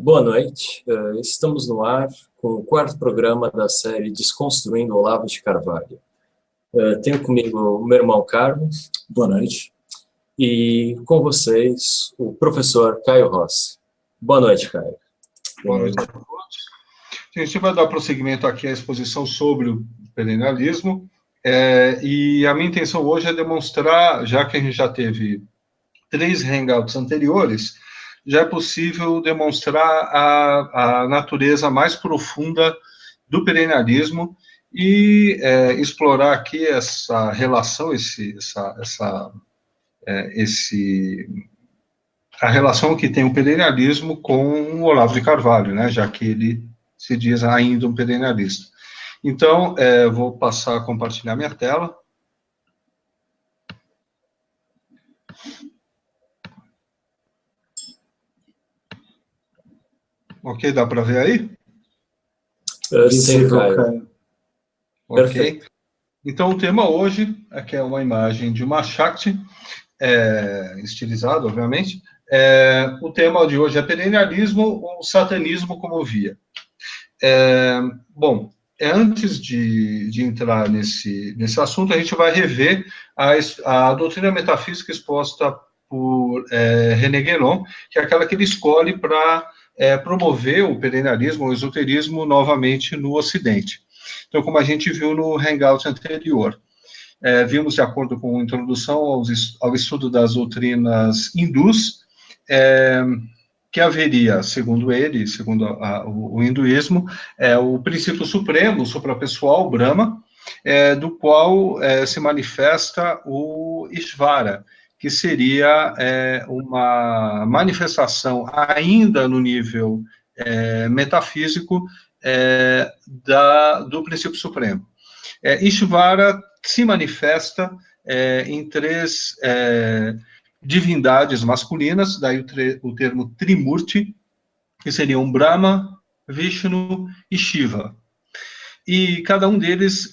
Boa noite. Estamos no ar com o quarto programa da série Desconstruindo Olavo de Carvalho. Tenho comigo o meu irmão Carlos. Boa noite. E com vocês, o professor Caio Rossi. Boa noite, Caio. Boa noite a todos. A gente vai dar prosseguimento aqui à exposição sobre o perennialismo. E a minha intenção hoje é demonstrar, já que a gente já teve 3 hangouts anteriores, já é possível demonstrar a natureza mais profunda do perennialismo e explorar aqui essa relação, a relação que tem o perennialismo com o Olavo de Carvalho, né, já que ele se diz ainda um perennialista. Então, vou passar a compartilhar minha tela. Ok, dá para ver aí? Sim, Caio. Ok. Perfeito. Então, o tema hoje aqui é uma imagem de uma Shakti, estilizada, obviamente. O tema de hoje é perennialismo ou satanismo como via. Antes de entrar nesse assunto, a gente vai rever a doutrina metafísica exposta por René Guénon, que é aquela que ele escolhe para promover o perennialismo, o esoterismo, novamente no Ocidente. Então, como a gente viu no hangout anterior, vimos, de acordo com a introdução ao estudo das doutrinas hindus, que haveria, segundo ele, segundo o hinduísmo, o princípio supremo, suprapessoal, Brahma, do qual se manifesta o Ishvara, que seria uma manifestação ainda no nível metafísico do princípio supremo. Ishvara se manifesta em 3 divindades masculinas, daí o termo Trimurti, que seriam Brahma, Vishnu e Shiva. E cada um deles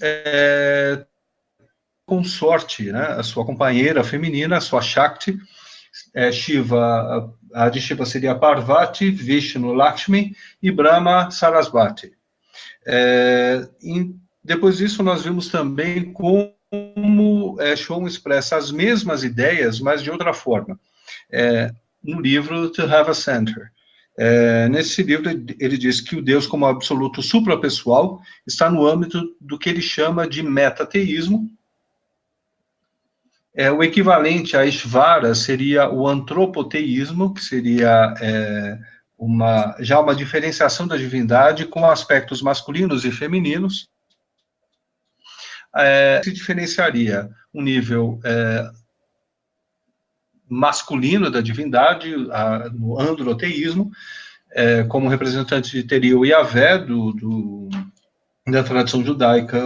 consorte, né, a sua companheira feminina, a sua Shakti. Shiva, a de Shiva seria Parvati, Vishnu Lakshmi e Brahma Sarasvati. Depois disso, nós vimos também como Schwung expressa as mesmas ideias, mas de outra forma, no livro To Have a Center. Nesse livro, ele diz que o Deus, como absoluto suprapessoal, está no âmbito do que ele chama de metateísmo. O equivalente a Ishvara seria o antropoteísmo, que seria já uma diferenciação da divindade com aspectos masculinos e femininos. Se diferenciaria um nível masculino da divindade, no androteísmo, como representante teria o Yahvé da tradição judaica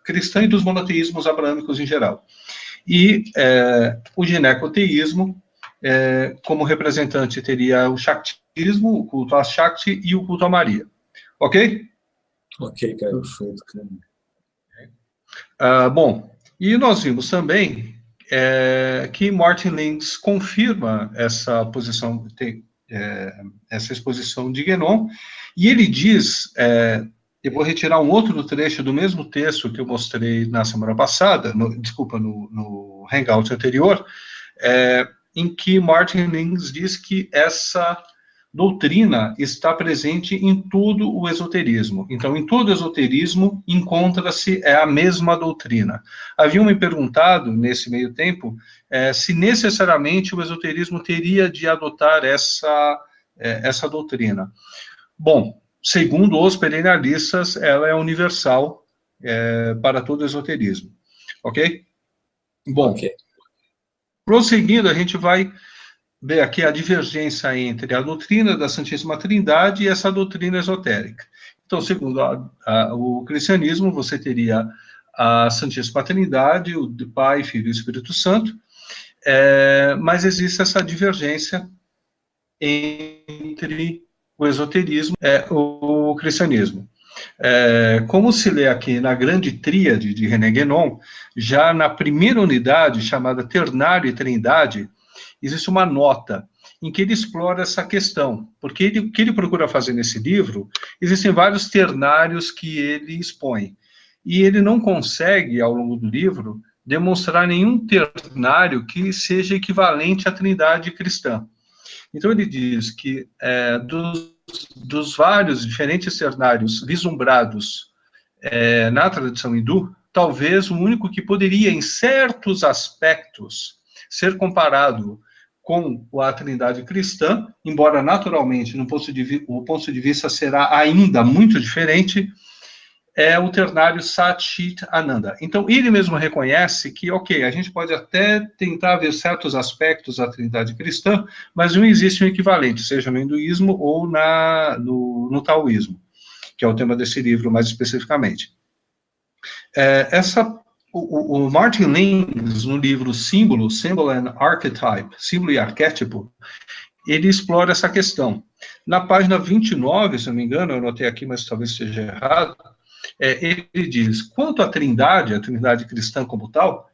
cristã e dos monoteísmos abraâmicos em geral. E o ginecoteísmo, como representante, teria o Shaktismo, o culto a Shakti e o culto a Maria. Ok? Ok, cara. Perfeito, cara. E nós vimos também que Martin Lins confirma essa posição, essa exposição de Guénon, e ele diz, eu vou retirar um outro trecho do mesmo texto que eu mostrei na semana passada, no hangout anterior, em que Martin Lins diz que essa doutrina está presente em todo o esoterismo. Então, em todo o esoterismo, encontra-se a mesma doutrina. Haviam me perguntado, nesse meio tempo, se necessariamente o esoterismo teria de adotar essa doutrina. Bom, segundo os perennialistas, ela é universal para todo o esoterismo. Ok? Bom, okay. Prosseguindo, a gente vai ver aqui a divergência entre a doutrina da Santíssima Trindade e essa doutrina esotérica. Então, segundo o cristianismo, você teria a Santíssima Trindade, o Pai, Filho e Espírito Santo, mas existe essa divergência entre o esoterismo e o cristianismo. Como se lê aqui na grande tríade de René Guénon, já na primeira unidade, chamada Ternário e Trindade, existe uma nota em que ele explora essa questão, porque o que ele procura fazer nesse livro, existem vários ternários que ele expõe, e ele não consegue, ao longo do livro, demonstrar nenhum ternário que seja equivalente à Trindade cristã. Então ele diz que dos vários diferentes ternários vislumbrados na tradição hindu, talvez o único que poderia, em certos aspectos, ser comparado com a Trindade cristã, embora naturalmente o ponto de vista será ainda muito diferente, é o ternário Sat Chit Ananda. Então, ele mesmo reconhece que, ok, a gente pode até tentar ver certos aspectos da Trindade cristã, mas não existe um equivalente, seja no hinduísmo ou no taoísmo, que é o tema desse livro mais especificamente. O Martin Lings, no livro Símbolo, Symbol and Archetype, Símbolo e Arquétipo, ele explora essa questão. Na página 29, se não me engano, eu anotei aqui, mas talvez esteja errado, ele diz, quanto à Trindade, a Trindade cristã como tal,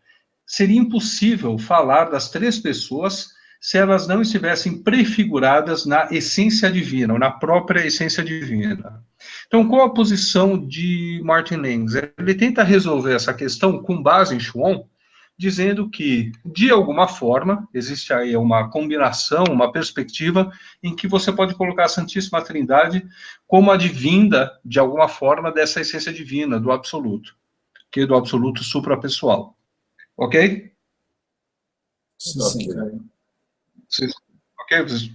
seria impossível falar das três pessoas se elas não estivessem prefiguradas na essência divina, ou na própria essência divina. Então, qual a posição de Martin Lings? Ele tenta resolver essa questão com base em Chuon, dizendo que, de alguma forma, existe aí uma combinação, uma perspectiva, em que você pode colocar a Santíssima Trindade como advinda, de alguma forma, dessa essência divina, do absoluto, que é do absoluto suprapessoal. Ok? Sim.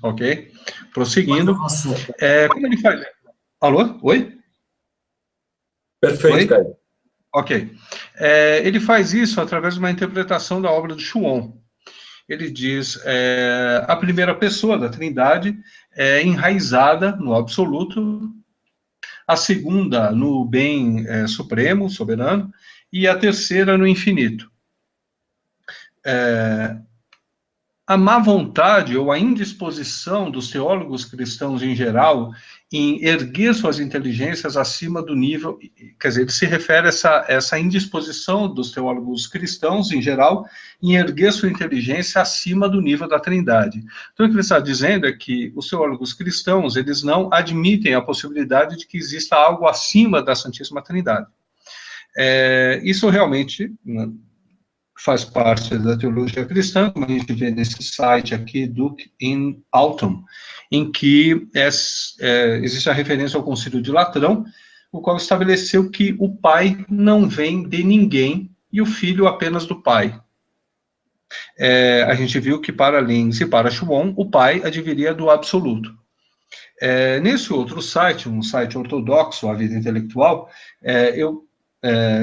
Ok. Prosseguindo. Como ele faz? Alô? Oi? Perfeito, Oi? Caio. Ok. Ele faz isso através de uma interpretação da obra de Chuon. Ele diz, a primeira pessoa da Trindade é enraizada no absoluto, a segunda no bem supremo, soberano, e a terceira no infinito. A má vontade ou a indisposição dos teólogos cristãos em geral em erguer suas inteligências acima do nível, quer dizer, ele se refere a essa indisposição dos teólogos cristãos em geral em erguer sua inteligência acima do nível da Trindade. Então, o que ele está dizendo é que os teólogos cristãos, eles não admitem a possibilidade de que exista algo acima da Santíssima Trindade. Isso realmente faz parte da teologia cristã, como a gente vê nesse site aqui, Duke in Autumn, em que existe a referência ao Concílio de Latrão, o qual estabeleceu que o Pai não vem de ninguém e o Filho apenas do Pai. A gente viu que para Lings e para Chuon, o Pai adviria do absoluto. Nesse outro site, um site ortodoxo, A Vida Intelectual, eu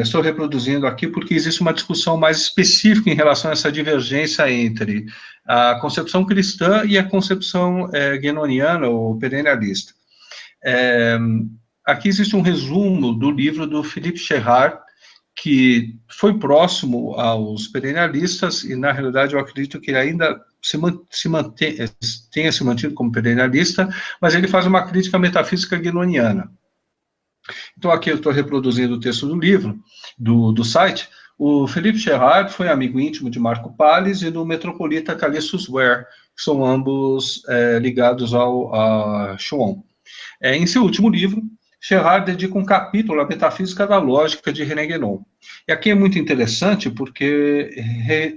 estou reproduzindo aqui porque existe uma discussão mais específica em relação a essa divergência entre a concepção cristã e a concepção guénoniana ou perennialista. Aqui existe um resumo do livro do Philippe Cherhard, que foi próximo aos perennialistas, e na realidade eu acredito que ele ainda tenha se mantido como perennialista, mas ele faz uma crítica metafísica guénoniana. Então, aqui eu estou reproduzindo o texto do livro, do site. O Philippe Cherhard foi amigo íntimo de Marco Palles e do metropolita Callistus Ware, que são ambos ligados a Chuon. Em seu último livro, Cherhard dedica um capítulo à metafísica da lógica de René Guénon. E aqui é muito interessante porque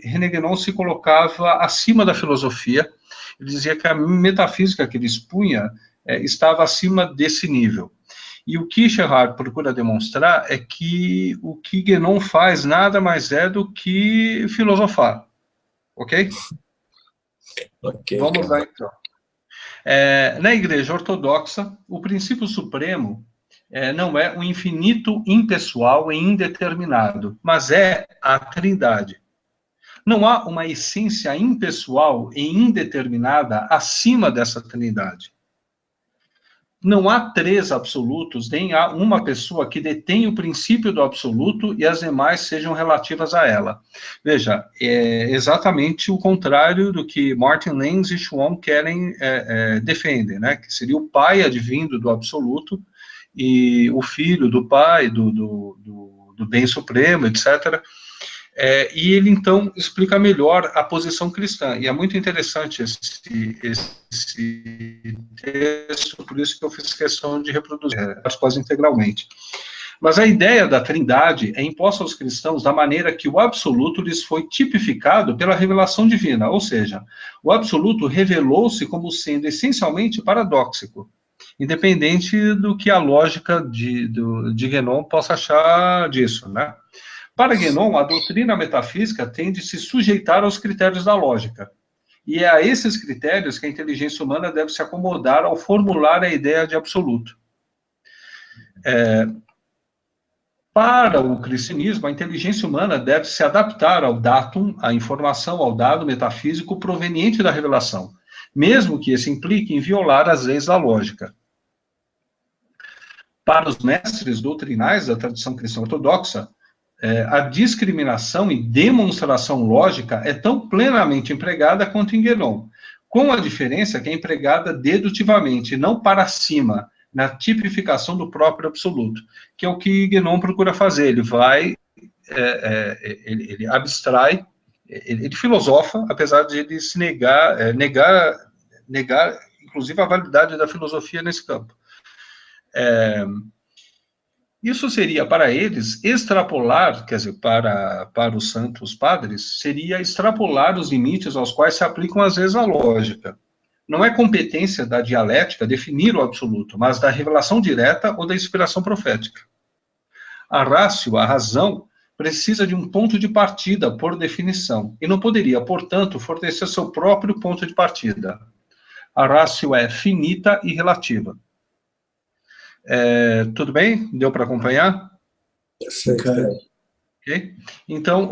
René Guénon se colocava acima da filosofia. Ele dizia que a metafísica que ele expunha estava acima desse nível. E o que Cherhard procura demonstrar é que o que Guénon faz nada mais é do que filosofar. Ok? Vamos lá, então. Na Igreja Ortodoxa, o princípio supremo não é o infinito impessoal e indeterminado, mas é a Trindade. Não há uma essência impessoal e indeterminada acima dessa Trindade. Não há três absolutos, nem há uma pessoa que detém o princípio do absoluto e as demais sejam relativas a ela. Veja, é exatamente o contrário do que Martin Lings e Chuon defendem, né? Que seria o pai advindo do absoluto e o filho do pai, do bem supremo, etc. E ele, então, explica melhor a posição cristã. E é muito interessante esse texto, por isso que eu fiz questão de reproduzir quase integralmente. Mas a ideia da trindade é imposta aos cristãos da maneira que o absoluto lhes foi tipificado pela revelação divina, ou seja, o absoluto revelou-se como sendo essencialmente paradóxico, independente do que a lógica de Guénon possa achar disso, né? Para Guénon, a doutrina metafísica tem de se sujeitar aos critérios da lógica, e é a esses critérios que a inteligência humana deve se acomodar ao formular a ideia de absoluto. Para o cristianismo, a inteligência humana deve se adaptar ao datum, à informação, ao dado metafísico proveniente da revelação, mesmo que esse implique em violar as leis da lógica. Para os mestres doutrinais da tradição cristã ortodoxa, a discriminação e demonstração lógica é tão plenamente empregada quanto em Guénon, com a diferença que é empregada dedutivamente, não para cima, na tipificação do próprio absoluto, que é o que Guénon procura fazer. Ele vai, ele abstrai, ele filosofa, apesar de ele se negar, inclusive, a validade da filosofia nesse campo. Isso seria, para eles, extrapolar, quer dizer, para os santos padres, seria extrapolar os limites aos quais se aplicam, às vezes, a lógica. Não é competência da dialética definir o absoluto, mas da revelação direta ou da inspiração profética. A ratio, a razão, precisa de um ponto de partida, por definição, e não poderia, portanto, fornecer seu próprio ponto de partida. A ratio é finita e relativa. Tudo bem? Deu para acompanhar? Perfeito. Okay? Então,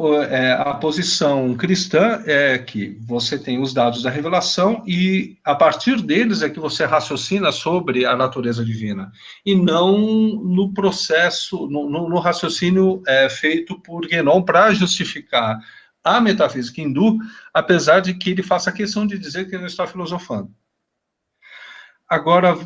a posição cristã é que você tem os dados da revelação e, a partir deles, é que você raciocina sobre a natureza divina, e não no processo, no raciocínio feito por Guénon para justificar a metafísica hindu, apesar de que ele faça questão de dizer que ele não está filosofando. Agora,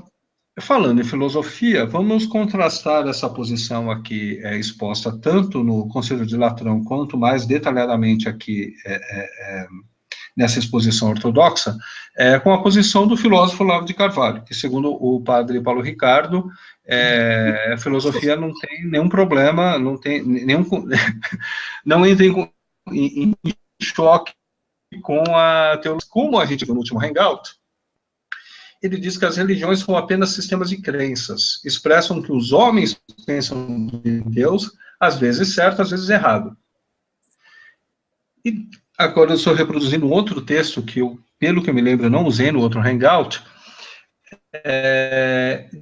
falando em filosofia, vamos contrastar essa posição aqui exposta tanto no Conselho de Latrão quanto mais detalhadamente aqui nessa exposição ortodoxa, com a posição do filósofo Olavo de Carvalho, que, segundo o padre Paulo Ricardo, a filosofia não tem nenhum problema, não tem nenhum, não entra em choque com a teologia. Como a gente viu no último Hangout, ele diz que as religiões são apenas sistemas de crenças, expressam que os homens pensam em Deus, às vezes certo, às vezes errado. E agora eu estou reproduzindo um outro texto que eu, pelo que eu me lembro, não usei no outro Hangout.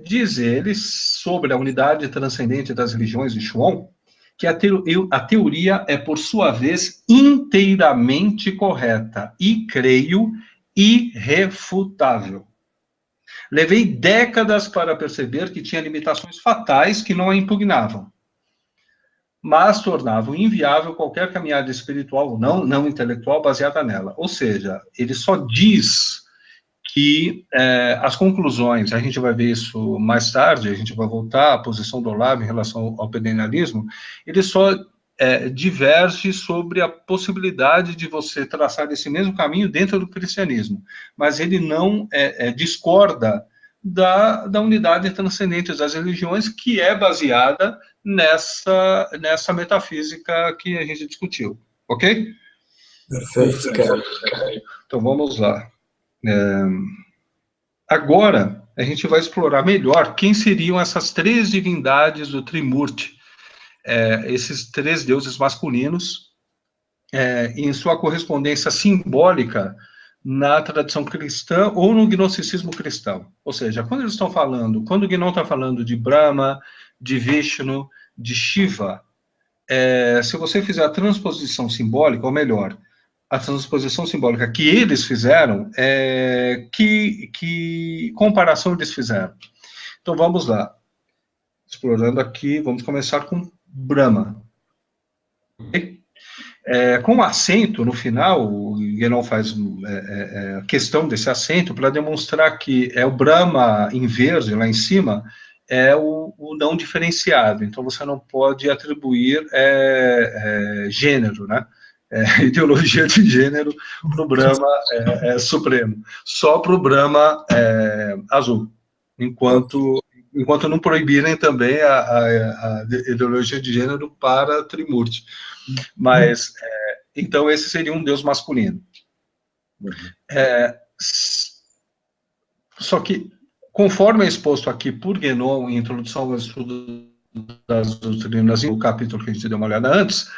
Diz ele, sobre a unidade transcendente das religiões de Chuon, que a teoria é, por sua vez, inteiramente correta e, creio, irrefutável. Levei décadas para perceber que tinha limitações fatais que não a impugnavam, mas tornavam inviável qualquer caminhada espiritual, não intelectual, baseada nela. Ou seja, ele só diz que as conclusões, a gente vai ver isso mais tarde, a gente vai voltar à posição do Olavo em relação ao perennialismo, ele só diverge sobre a possibilidade de você traçar esse mesmo caminho dentro do cristianismo, mas ele não discorda da unidade transcendente das religiões, que é baseada nessa metafísica que a gente discutiu, ok? Perfeito, cara. Então, vamos lá. Agora, a gente vai explorar melhor quem seriam essas três divindades do Trimurti, esses três deuses masculinos, em sua correspondência simbólica na tradição cristã ou no gnosticismo cristão. Ou seja, quando eles estão falando, quando o Guénon está falando de Brahma, de Vishnu, de Shiva, se você fizer a transposição simbólica, ou melhor, a transposição simbólica que eles fizeram, que comparação eles fizeram? Então, vamos lá. Explorando aqui, vamos começar com Brahma. Com acento no final, o Guénon faz questão desse acento para demonstrar que o Brahma em verde, lá em cima, é o não diferenciado. Então, você não pode atribuir gênero, né? Ideologia de gênero para o Brahma supremo. Só para o Brahma azul. Enquanto não proibirem também a ideologia de gênero para Trimurti. Mas, então, esse seria um deus masculino. Só que, conforme é exposto aqui por Guénon, em Introdução ao Estudo das Doutrinas, no capítulo que a gente deu uma olhada antes,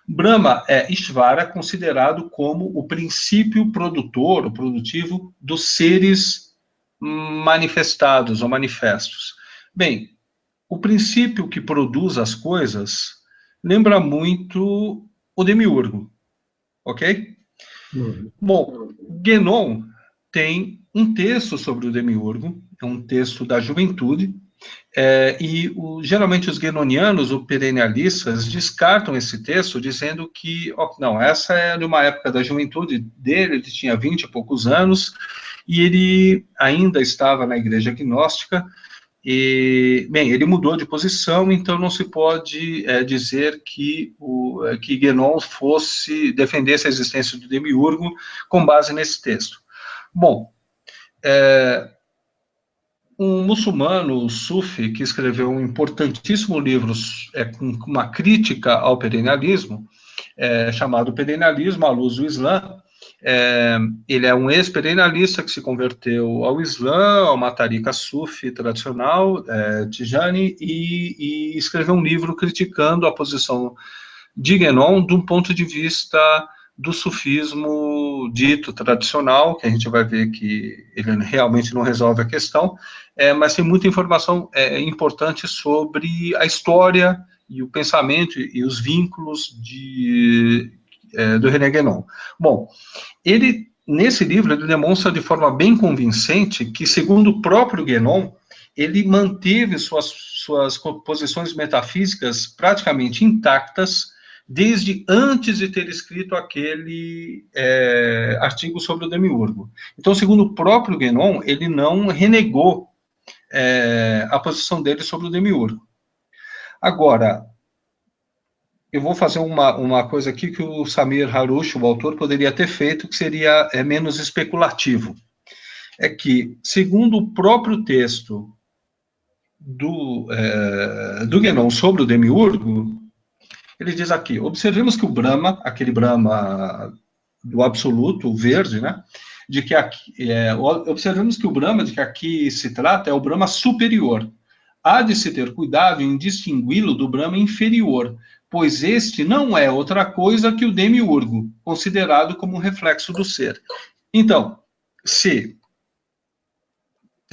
Brahma é Ishvara considerado como o princípio produtor, o produtivo dos seres manifestados ou manifestos. Bem, o princípio que produz as coisas lembra muito o demiurgo, ok? Bom, Guénon tem um texto sobre o demiurgo, é um texto da juventude, geralmente os guénonianos, ou perennialistas, descartam esse texto, dizendo que, não, essa é de uma época da juventude dele, ele tinha 20 e poucos anos, e ele ainda estava na igreja gnóstica, e, bem, ele mudou de posição, então não se pode dizer que Guénon defendesse a existência do demiurgo com base nesse texto. Bom, um muçulmano, Sufi, que escreveu um importantíssimo livro com uma crítica ao perennialismo, chamado Perennialismo à Luz do Islã. Ele é um ex-perennialista que se converteu ao Islã, a uma tarika Sufi tradicional, Tijani, e escreveu um livro criticando a posição de Guénon de um ponto de vista do sufismo dito tradicional, que a gente vai ver que ele realmente não resolve a questão, mas tem muita informação importante sobre a história e o pensamento e os vínculos do René Guénon. Bom, nesse livro, ele demonstra de forma bem convincente que, segundo o próprio Guénon, ele manteve suas posições metafísicas praticamente intactas desde antes de ter escrito aquele artigo sobre o demiurgo. Então, segundo o próprio Guénon, ele não renegou a posição dele sobre o demiurgo. Agora, eu vou fazer uma coisa aqui que o Samir Harush, o autor, poderia ter feito, que seria menos especulativo. É que, segundo o próprio texto do Guénon sobre o demiurgo, ele diz aqui: observemos que o Brahma, aquele Brahma do absoluto, o verde, né? Observemos que o Brahma de que aqui se trata é o Brahma superior. Há de se ter cuidado em distingui-lo do Brahma inferior, pois este não é outra coisa que o demiurgo, considerado como um reflexo do ser. Então, segundo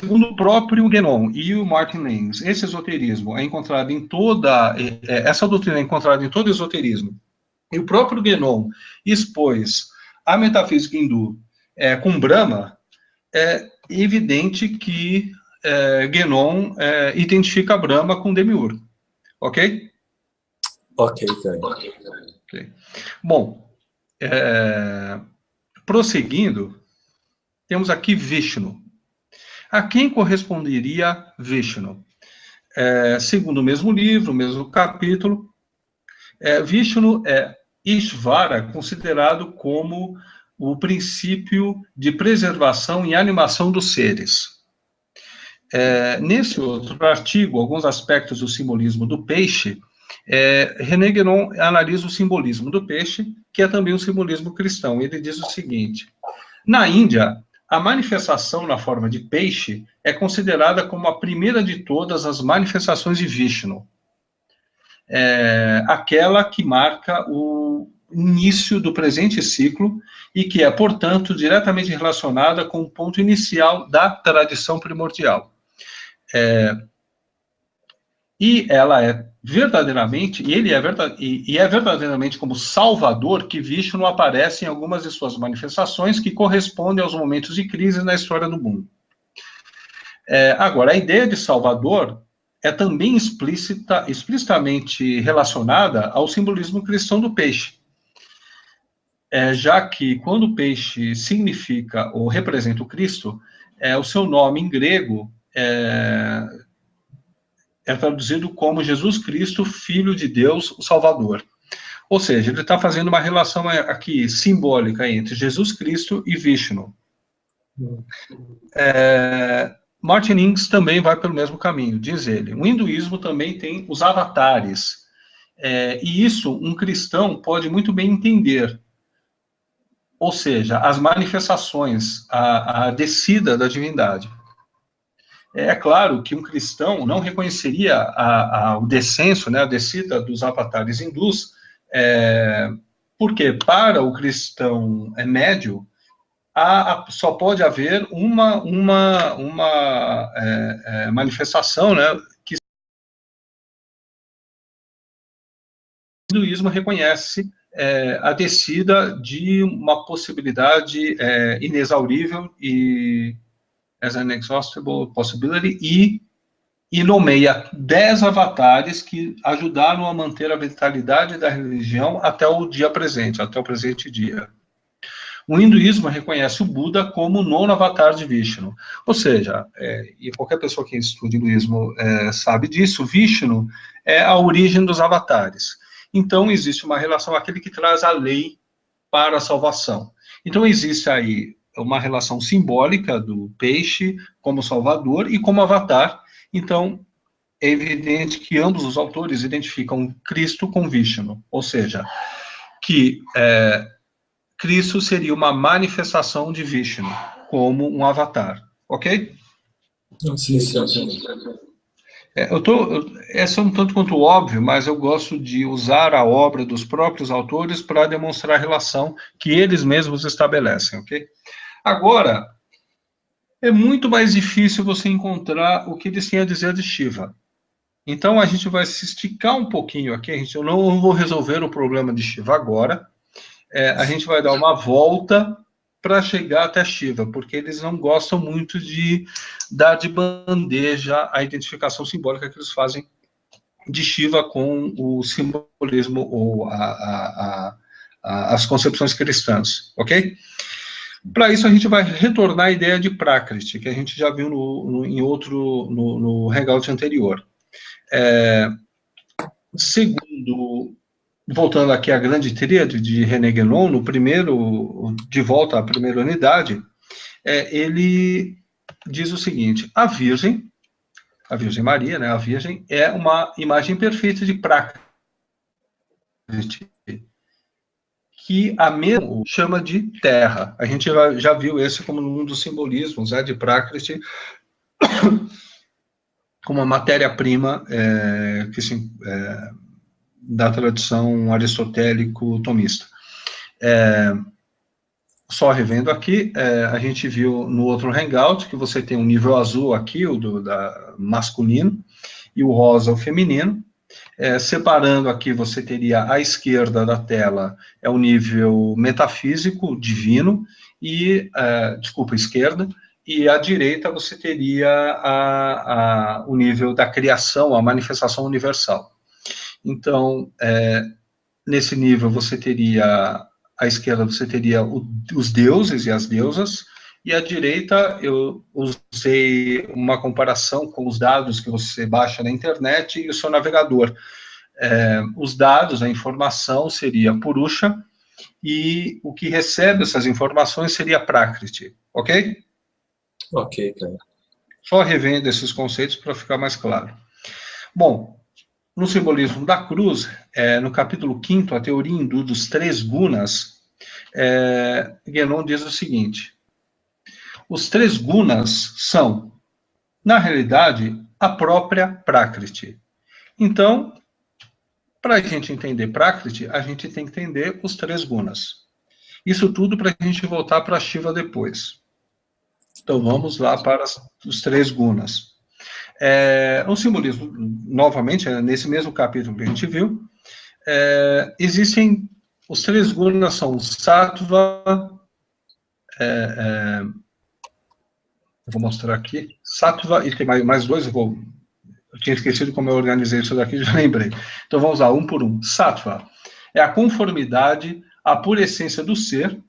o próprio Guénon e o Martin Lenz, esse esoterismo é encontrado em essa doutrina é encontrada em todo esoterismo, e o próprio Guénon expôs a metafísica hindu com Brahma, é evidente que Guénon identifica Brahma com demiurgo. Ok? Ok, velho. Okay. Bom, prosseguindo, temos aqui Vishnu. A quem corresponderia Vishnu? Segundo o mesmo livro, o mesmo capítulo, Vishnu é Ishvara, considerado como o princípio de preservação e animação dos seres. Nesse outro artigo, alguns aspectos do simbolismo do peixe, René Guénon analisa o simbolismo do peixe, que é também um simbolismo cristão. Ele diz o seguinte: na Índia, a manifestação na forma de peixe é considerada como a primeira de todas as manifestações de Vishnu. Aquela que marca o início do presente ciclo e que é, portanto, diretamente relacionada com o ponto inicial da tradição primordial. E ela é verdadeiramente, e é verdadeiramente como Salvador que Vishnu aparece em algumas de suas manifestações que correspondem aos momentos de crise na história do mundo. Agora, a ideia de Salvador é também explicitamente relacionada ao simbolismo cristão do peixe. Já que quando o peixe significa ou representa o Cristo, o seu nome em grego é traduzido como Jesus Cristo, Filho de Deus, o Salvador. Ou seja, ele está fazendo uma relação aqui simbólica entre Jesus Cristo e Vishnu. Martin Lins também vai pelo mesmo caminho, diz ele. O hinduísmo também tem os avatares, e isso um cristão pode muito bem entender. Ou seja, as manifestações, a descida da divindade. É claro que um cristão não reconheceria o descenso, né, a descida dos avatares hindus, porque para o cristão médio, só pode haver uma manifestação, né, que o hinduísmo reconhece a descida de uma possibilidade inexaurível e as an inexhaustible possibility, e nomeia 10 avatares que ajudaram a manter a vitalidade da religião até o dia presente, até o presente dia. O hinduísmo reconhece o Buda como o nono avatar de Vishnu. Ou seja, e qualquer pessoa que estuda hinduísmo sabe disso, Vishnu é a origem dos avatares. Então, existe uma relação, aquele que traz a lei para a salvação. Então, existe aí uma relação simbólica do peixe como salvador e como avatar. Então, é evidente que ambos os autores identificam Cristo com Vishnu, ou seja, que Cristo seria uma manifestação de Vishnu, como um avatar, ok? Sim, sim, sim. Essa é um tanto quanto óbvio, mas eu gosto de usar a obra dos próprios autores para demonstrar a relação que eles mesmos estabelecem, ok? Agora, é muito mais difícil você encontrar o que eles têm a dizer de Shiva. Então, a gente vai se esticar um pouquinho aqui, eu não vou resolver o problema de Shiva agora, a gente vai dar uma volta para chegar até Shiva, porque eles não gostam muito de dar de bandeja a identificação simbólica que eles fazem de Shiva com o simbolismo ou as concepções cristãs, ok? Para isso, a gente vai retornar à ideia de Prakriti, que a gente já viu no hangout anterior. Segundo, voltando aqui à grande tríade de René Guénon, no primeiro, de volta à primeira unidade, ele diz o seguinte: a Virgem Maria, né, a Virgem, é uma imagem perfeita de Prakriti, que a mesma chama de terra. A gente já viu esse como um dos simbolismos de Prakriti, como uma matéria-prima da tradição aristotélico-tomista. Só revendo aqui, a gente viu no outro hangout que você tem um nível azul aqui, da masculino, e o rosa, o feminino. Separando aqui, você teria à esquerda da tela, o nível metafísico, divino, e, esquerda, e à direita você teria o nível da criação, a manifestação universal. Então, nesse nível você teria, à esquerda você teria os deuses e as deusas, e à direita eu usei uma comparação com os dados que você baixa na internet e o seu navegador. Os dados, a informação seria Purusha, e o que recebe essas informações seria Prakriti, ok? Ok, cara. Só revendo esses conceitos para ficar mais claro. Bom, no simbolismo da cruz, no capítulo 5º, a teoria hindu dos 3 gunas, Guénon diz o seguinte: os 3 gunas são, na realidade, a própria Prakriti. Então, para a gente entender Prakriti, a gente tem que entender os 3 gunas. Isso tudo para a gente voltar para Shiva depois. Então, vamos lá para os 3 gunas. Um simbolismo, novamente, nesse mesmo capítulo que a gente viu, existem, os 3 gunas são Sattva, vou mostrar aqui, Sattva, e tem mais 2, eu tinha esquecido como eu organizei isso daqui, já lembrei. Então vamos lá, um por um. Sattva é a conformidade à pura essência do ser,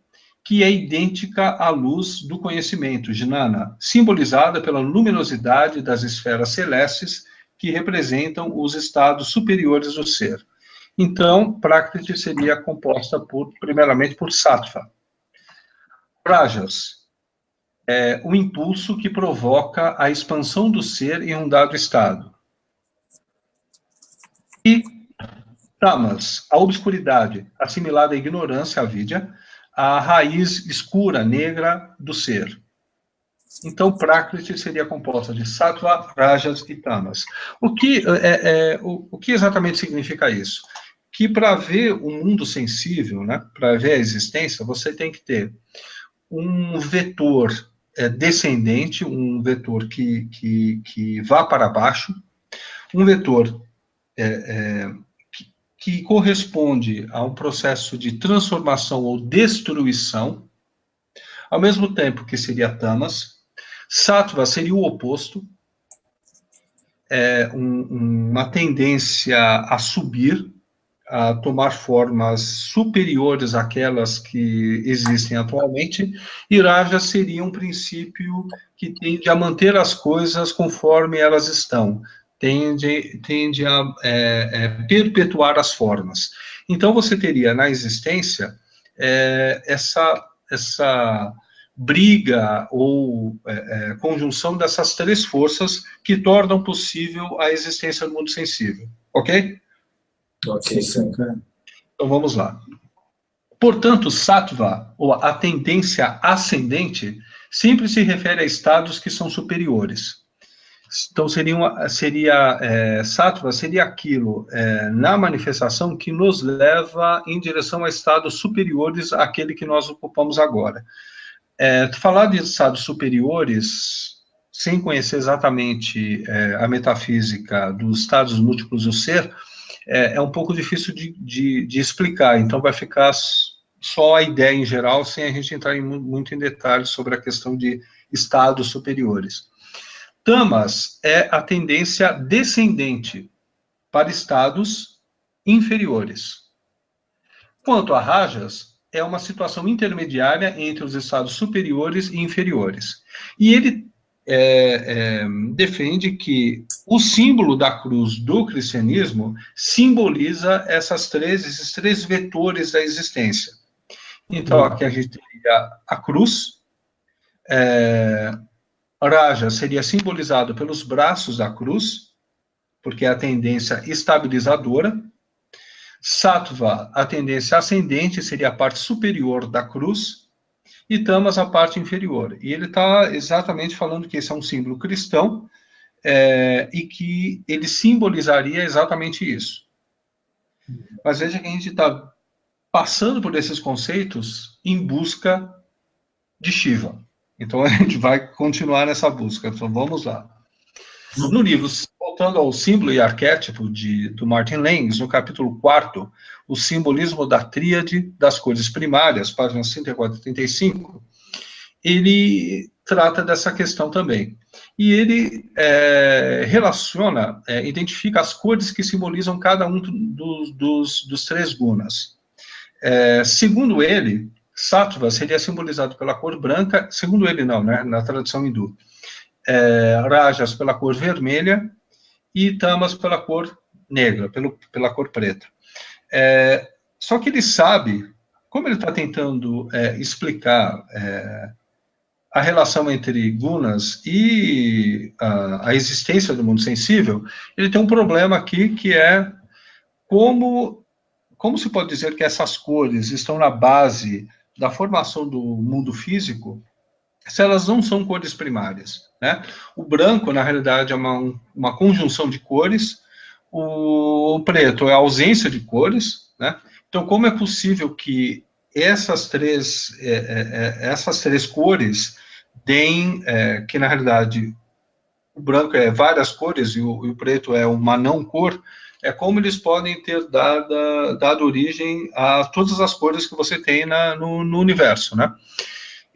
que é idêntica à luz do conhecimento, Jnana, simbolizada pela luminosidade das esferas celestes, que representam os estados superiores do ser. Então, Prakriti seria composta, primeiramente, por Sattva. Rajas é o impulso que provoca a expansão do ser em um dado estado. E Tamas, a obscuridade, assimilada à ignorância, a vidya, a raiz escura, negra do ser. Então, Prakriti seria composta de Sattva, Rajas e Tamas. O que exatamente significa isso? Que para ver o mundo sensível, né, para ver a existência, você tem que ter um vetor descendente, um vetor que vá para baixo, um vetor que corresponde a um processo de transformação ou destruição, ao mesmo tempo que seria Tamas. Sattva seria o oposto, uma tendência a subir, a tomar formas superiores àquelas que existem atualmente, e Raja seria um princípio que tende a manter as coisas conforme elas estão, tende a perpetuar as formas. Então, você teria na existência essa briga ou conjunção dessas três forças que tornam possível a existência do mundo sensível. Ok? Ok, sim. Então, vamos lá. Portanto, Sattva, ou a tendência ascendente, sempre se refere a estados que são superiores. Então, Sattva seria aquilo na manifestação que nos leva em direção a estados superiores àquele que nós ocupamos agora. Falar de estados superiores, sem conhecer exatamente a metafísica dos estados múltiplos do ser, é um pouco difícil de explicar, então vai ficar só a ideia em geral, sem a gente entrar muito em detalhes sobre a questão de estados superiores. Tamas é a tendência descendente para estados inferiores. Quanto a Rajas, é uma situação intermediária entre os estados superiores e inferiores. E ele defende que o símbolo da cruz do cristianismo simboliza esses três vetores da existência. Então, aqui a gente teria a cruz, Raja seria simbolizado pelos braços da cruz, porque é a tendência estabilizadora. Sattva, a tendência ascendente, seria a parte superior da cruz, e Tamas, a parte inferior. E ele está exatamente falando que esse é um símbolo cristão, e que ele simbolizaria exatamente isso. Mas veja que a gente está passando por esses conceitos em busca de Shiva. Então, a gente vai continuar nessa busca. Então, vamos lá. No livro, voltando ao símbolo e arquétipo do Martin Lenz, no capítulo 4, o simbolismo da tríade das cores primárias, páginas 34 e 35, ele trata dessa questão também. E ele identifica as cores que simbolizam cada um dos três gunas. Segundo ele, Sattva seria simbolizado pela cor branca, segundo ele não, né, na tradição hindu. Rajas pela cor vermelha e Tamas pela cor negra, pela cor preta. Só que ele sabe, como ele está tentando explicar a relação entre gunas e a existência do mundo sensível, ele tem um problema aqui, que é como se pode dizer que essas cores estão na base da formação do mundo físico, se elas não são cores primárias, né? O branco, na realidade, é uma conjunção de cores, o preto é a ausência de cores, né? Então, como é possível que essas três cores deem, que na realidade o branco é várias cores e o preto é uma não cor, como eles podem ter dado origem a todas as cores que você tem no universo, né?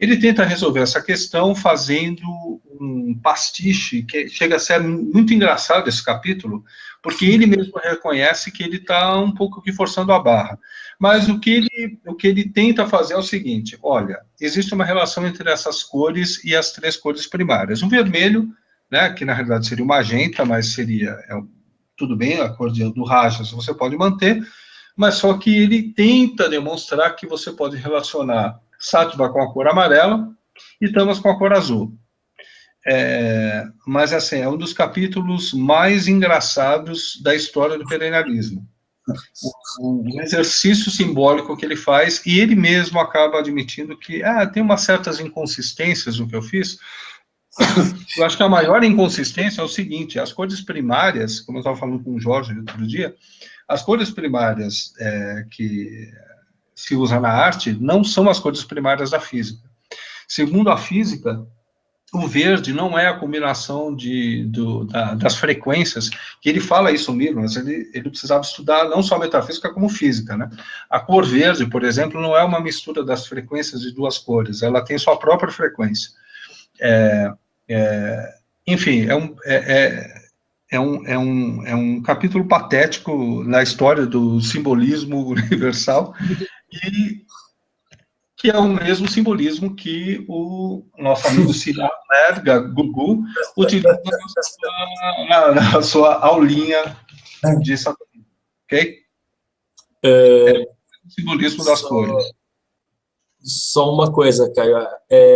Ele tenta resolver essa questão fazendo um pastiche, que chega a ser muito engraçado esse capítulo, porque ele mesmo reconhece que ele está um pouco aqui forçando a barra. Mas o que ele tenta fazer é o seguinte: olha, existe uma relação entre essas cores e as três cores primárias. O vermelho né, que na realidade seria o magenta, mas seria, tudo bem, a cor do Rajas você pode manter, mas só que ele tenta demonstrar que você pode relacionar Sattva com a cor amarela e Tamas com a cor azul. Mas, assim, é um dos capítulos mais engraçados da história do perennialismo. O exercício simbólico que ele faz, e ele mesmo acaba admitindo que tem umas certas inconsistências no que eu fiz. Eu acho que a maior inconsistência é o seguinte: as cores primárias, como eu estava falando com o Jorge outro dia, as cores primárias que se usa na arte não são as cores primárias da física. Segundo a física, o verde não é a combinação das frequências, que ele fala isso mesmo, mas ele precisava estudar não só metafísica, como física, né? A cor verde, por exemplo, não é uma mistura das frequências de duas cores, ela tem sua própria frequência. Enfim, é um capítulo patético na história do simbolismo universal, e que é o mesmo simbolismo que o nosso amigo Siddhartha Gugu, utiliza na sua aulinha de Saturno, ok? O simbolismo das cores. Só uma coisa, Caio,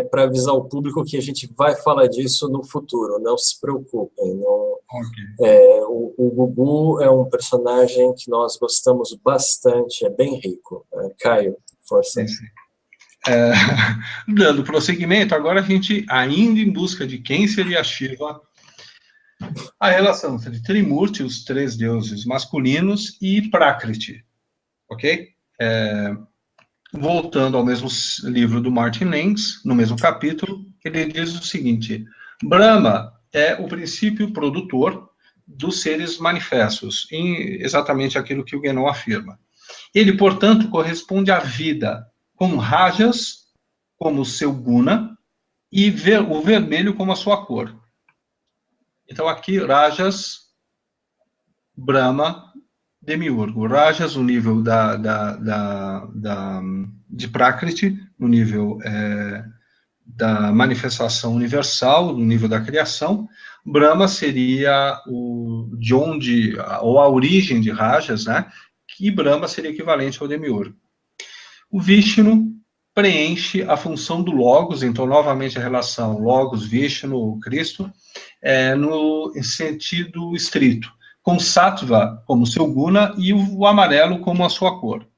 para avisar o público que a gente vai falar disso no futuro, não se preocupem. Não, okay. O Gugu é um personagem que nós gostamos bastante, é bem rico. Caio, força. Sim. Dando prosseguimento, agora a gente, ainda em busca de quem seria Shiva, a relação entre Trimurti, os três deuses masculinos, e Prakriti, ok? Voltando ao mesmo livro do Martin Lenz, no mesmo capítulo, ele diz o seguinte: Brahma é o princípio produtor dos seres manifestos, exatamente aquilo que o Guénon afirma. Ele, portanto, corresponde à vida, com Rajas como seu guna e o vermelho como a sua cor. Então, aqui, Rajas, Brahma, Demiurgo. Rajas, no nível de Prakriti, no nível da manifestação universal, no nível da criação. Brahma seria de onde, ou a origem de Rajas, né? Que Brahma seria equivalente ao Demiurgo. O Vishnu preenche a função do Logos, então, novamente, a relação Logos, Vishnu, Cristo, no sentido estrito, com Sattva como seu guna e o amarelo como a sua cor.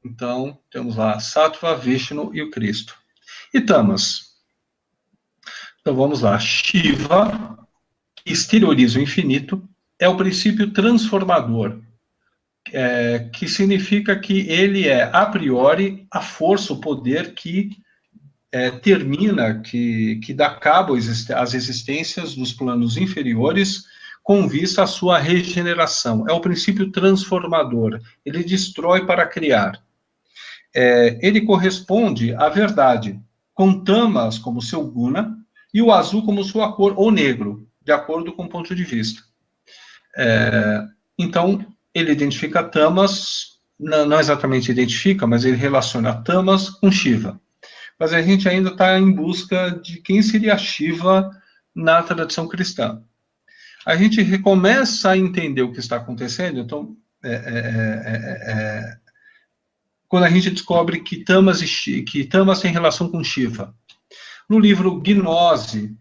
Então, temos lá Sattva, Vishnu e o Cristo. E Tamas? Então, vamos lá. Shiva, que exterioriza o infinito, é o princípio transformador, que significa que ele é, a priori, a força, o poder que termina, que dá cabo às existências dos planos inferiores com vista à sua regeneração. É o princípio transformador. Ele destrói para criar. Ele corresponde à verdade, com Tamas como seu guna e o azul como sua cor, ou negro, de acordo com o ponto de vista. Então, ele identifica Tamas, não exatamente identifica, mas ele relaciona Tamas com Shiva. Mas a gente ainda está em busca de quem seria Shiva na tradição cristã. A gente começa a entender o que está acontecendo, então, quando a gente descobre que Tamas tem relação com Shiva. No livro Gnose,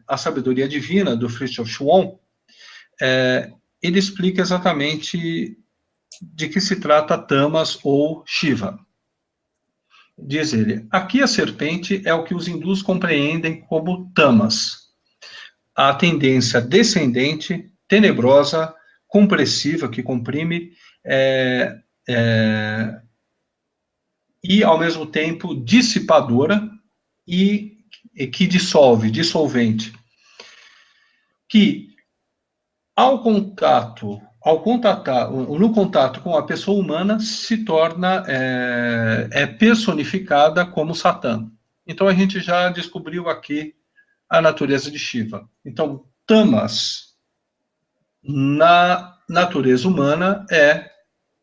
a Sabedoria Divina, do Fritjof Schuon, ele explica exatamente de que se trata Tamas ou Shiva. Diz ele: aqui a serpente é o que os hindus compreendem como Tamas, a tendência descendente, tenebrosa, compressiva, que comprime, e, ao mesmo tempo, dissipadora e que dissolve, dissolvente. Que, no contato com a pessoa humana, se torna personificada como Satã. Então, a gente já descobriu aqui a natureza de Shiva. Então, Tamas, na natureza humana, é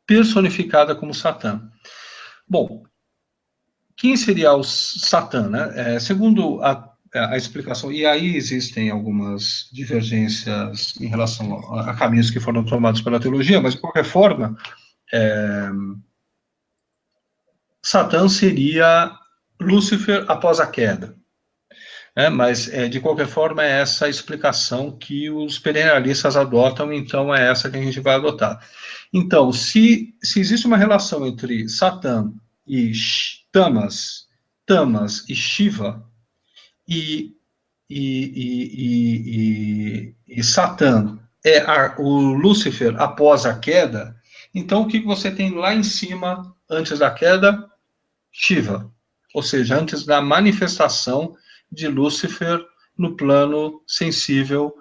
personificada como Satã. Bom, quem seria o Satã, né? Segundo a explicação, e aí existem algumas divergências em relação a caminhos que foram tomados pela teologia, mas, de qualquer forma, Satã seria Lúcifer após a queda. Mas, de qualquer forma, é essa a explicação que os perennialistas adotam, então é essa que a gente vai adotar. Então, se existe uma relação entre Satã e Tamas e Shiva, e Satã é o Lúcifer após a queda, então o que você tem lá em cima, antes da queda? Shiva, ou seja, antes da manifestação de Lúcifer no plano sensível,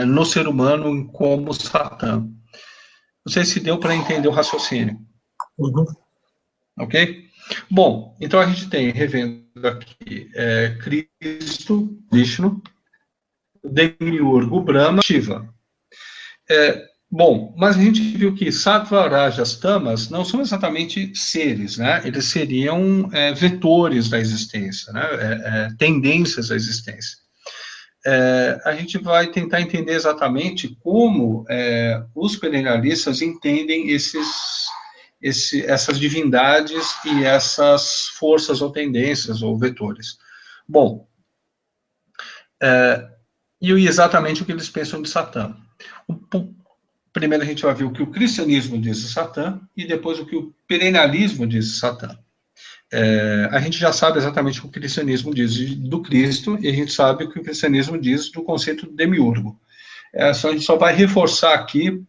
no ser humano como Satã. Não sei se deu para entender o raciocínio. Uhum. Ok? Bom, então a gente tem, revendo aqui, Cristo, Vishnu, Demiurgo, Brahma, Shiva. Bom, mas a gente viu que Sattva, Rajas, Tamas não são exatamente seres, né? Eles seriam vetores da existência, né? Tendências da existência. A gente vai tentar entender exatamente como os perennialistas entendem essas divindades e essas forças ou tendências ou vetores. Bom, e exatamente o que eles pensam de Satã. Primeiro a gente vai ver o que o cristianismo diz de Satã e depois o que o perennialismo diz de Satã. A gente já sabe exatamente o que o cristianismo diz do Cristo e a gente sabe o que o cristianismo diz do conceito de demiurgo. A gente só vai reforçar aqui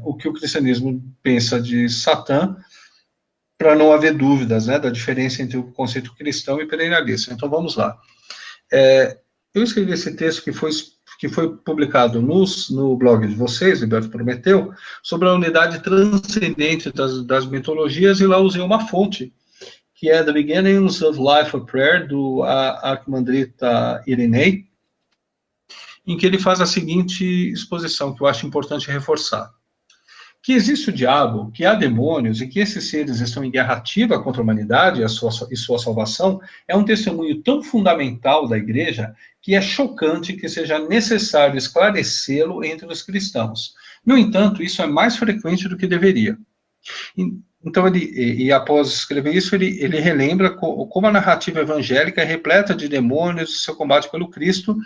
o que o cristianismo pensa de Satã para não haver dúvidas, né, da diferença entre o conceito cristão e perennialista. Então vamos lá. Eu escrevi esse texto que foi publicado no blog de vocês, Liberto Prometeu, sobre a unidade transcendente das mitologias, e lá usei uma fonte, que é The Beginnings of Life of Prayer, do Arquimandrita Irinei, em que ele faz a seguinte exposição, que eu acho importante reforçar. Que existe o diabo, que há demônios, e que esses seres estão em guerra ativa contra a humanidade e sua salvação, é um testemunho tão fundamental da Igreja que é chocante que seja necessário esclarecê-lo entre os cristãos. No entanto, isso é mais frequente do que deveria. Então, após escrever isso, ele relembra como a narrativa evangélica é repleta de demônios e seu combate pelo Cristo,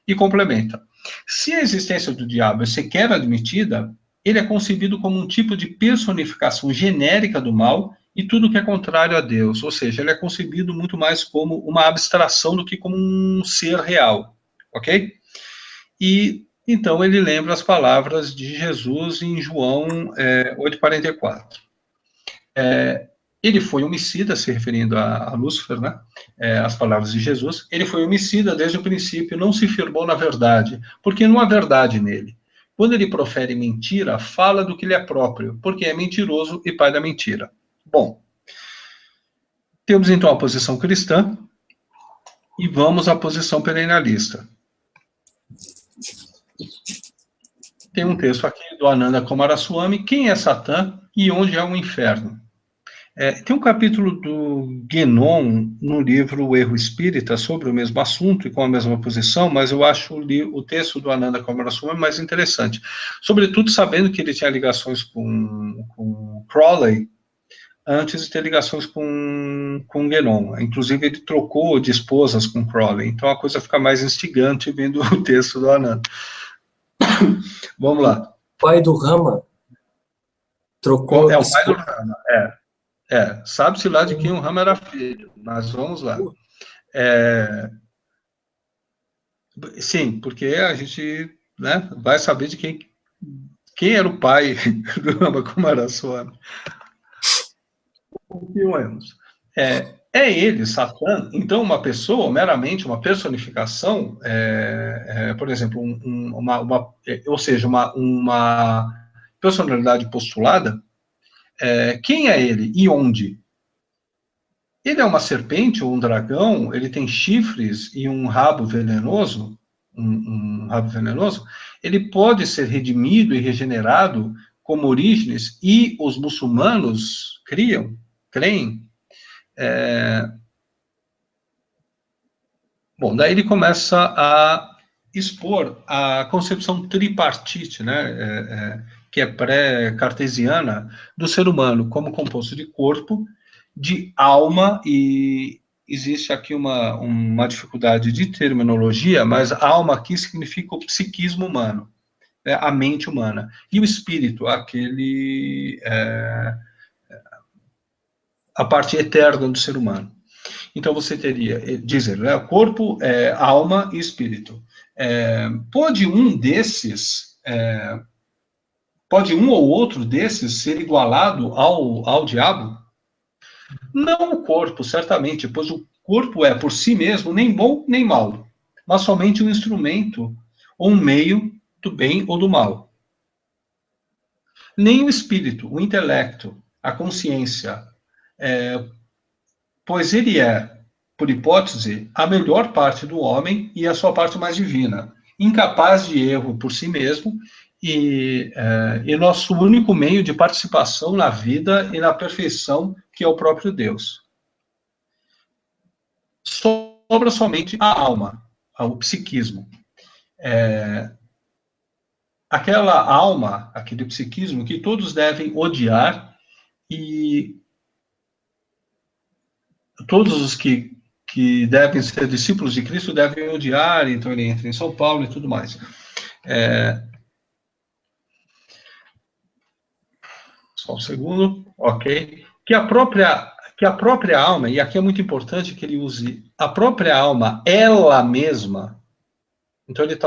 e complementa. Se a existência do diabo é sequer admitida, ele é concebido como um tipo de personificação genérica do mal e tudo que é contrário a Deus, ou seja, ele é concebido muito mais como uma abstração do que como um ser real, ok? E então ele lembra as palavras de Jesus em João 8,44. Ele foi homicida, se referindo a Lúcifer, né? As palavras de Jesus. Ele foi homicida desde o princípio, não se firmou na verdade, porque não há verdade nele. Quando ele profere mentira, fala do que lhe é próprio, porque é mentiroso e pai da mentira. Bom, temos então a posição cristã e vamos à posição perennialista. Tem um texto aqui do Ananda Coomaraswamy, quem é Satã e onde é o inferno? Tem um capítulo do Guénon no livro O Erro Espírita sobre o mesmo assunto e com a mesma posição, mas eu acho o texto do Ananda Coomaraswamy mais interessante. Sobretudo sabendo que ele tinha ligações com Crowley, antes de ter ligações com Guénon. Inclusive, ele trocou de esposas com Crowley, então a coisa fica mais instigante vendo o texto do Ananda. Vamos lá. O pai do Rama trocou... É o pai do Rama, sabe-se lá de quem o Rama era filho, mas vamos lá. Sim, porque a gente, né, vai saber de quem era o pai do Rama Coomaraswamy. Continuemos. Ele, Satã, então uma pessoa, meramente uma personificação, por exemplo, ou seja, uma personalidade postulada. Quem é ele e onde? Ele é uma serpente ou um dragão? Ele tem chifres e um rabo venenoso? Um rabo venenoso? Ele pode ser redimido e regenerado como Orígenes, e os muçulmanos creem? Bom, daí ele começa a expor a concepção tripartite, né, que é pré-cartesiana, do ser humano como composto de corpo, de alma, e existe aqui uma dificuldade de terminologia, mas alma aqui significa o psiquismo humano, né, a mente humana, e o espírito, a parte eterna do ser humano. Então, você teria, dizer, né, corpo, alma e espírito. Pode um ou outro desses ser igualado ao diabo? Não o corpo, certamente, pois o corpo é, por si mesmo, nem bom nem mal, mas somente um instrumento ou um meio do bem ou do mal. Nem o espírito, o intelecto, a consciência, pois ele é, por hipótese, a melhor parte do homem e a sua parte mais divina, incapaz de erro por si mesmo e nosso único meio de participação na vida e na perfeição, que é o próprio Deus. Sobra somente a alma, o psiquismo. Aquela alma, aquele psiquismo que todos devem odiar e todos os que devem ser discípulos de Cristo devem odiar, então ele entra em São Paulo e tudo mais. Só um segundo, ok. Que a própria alma, e aqui é muito importante que ele use a própria alma, ela mesma. Então ele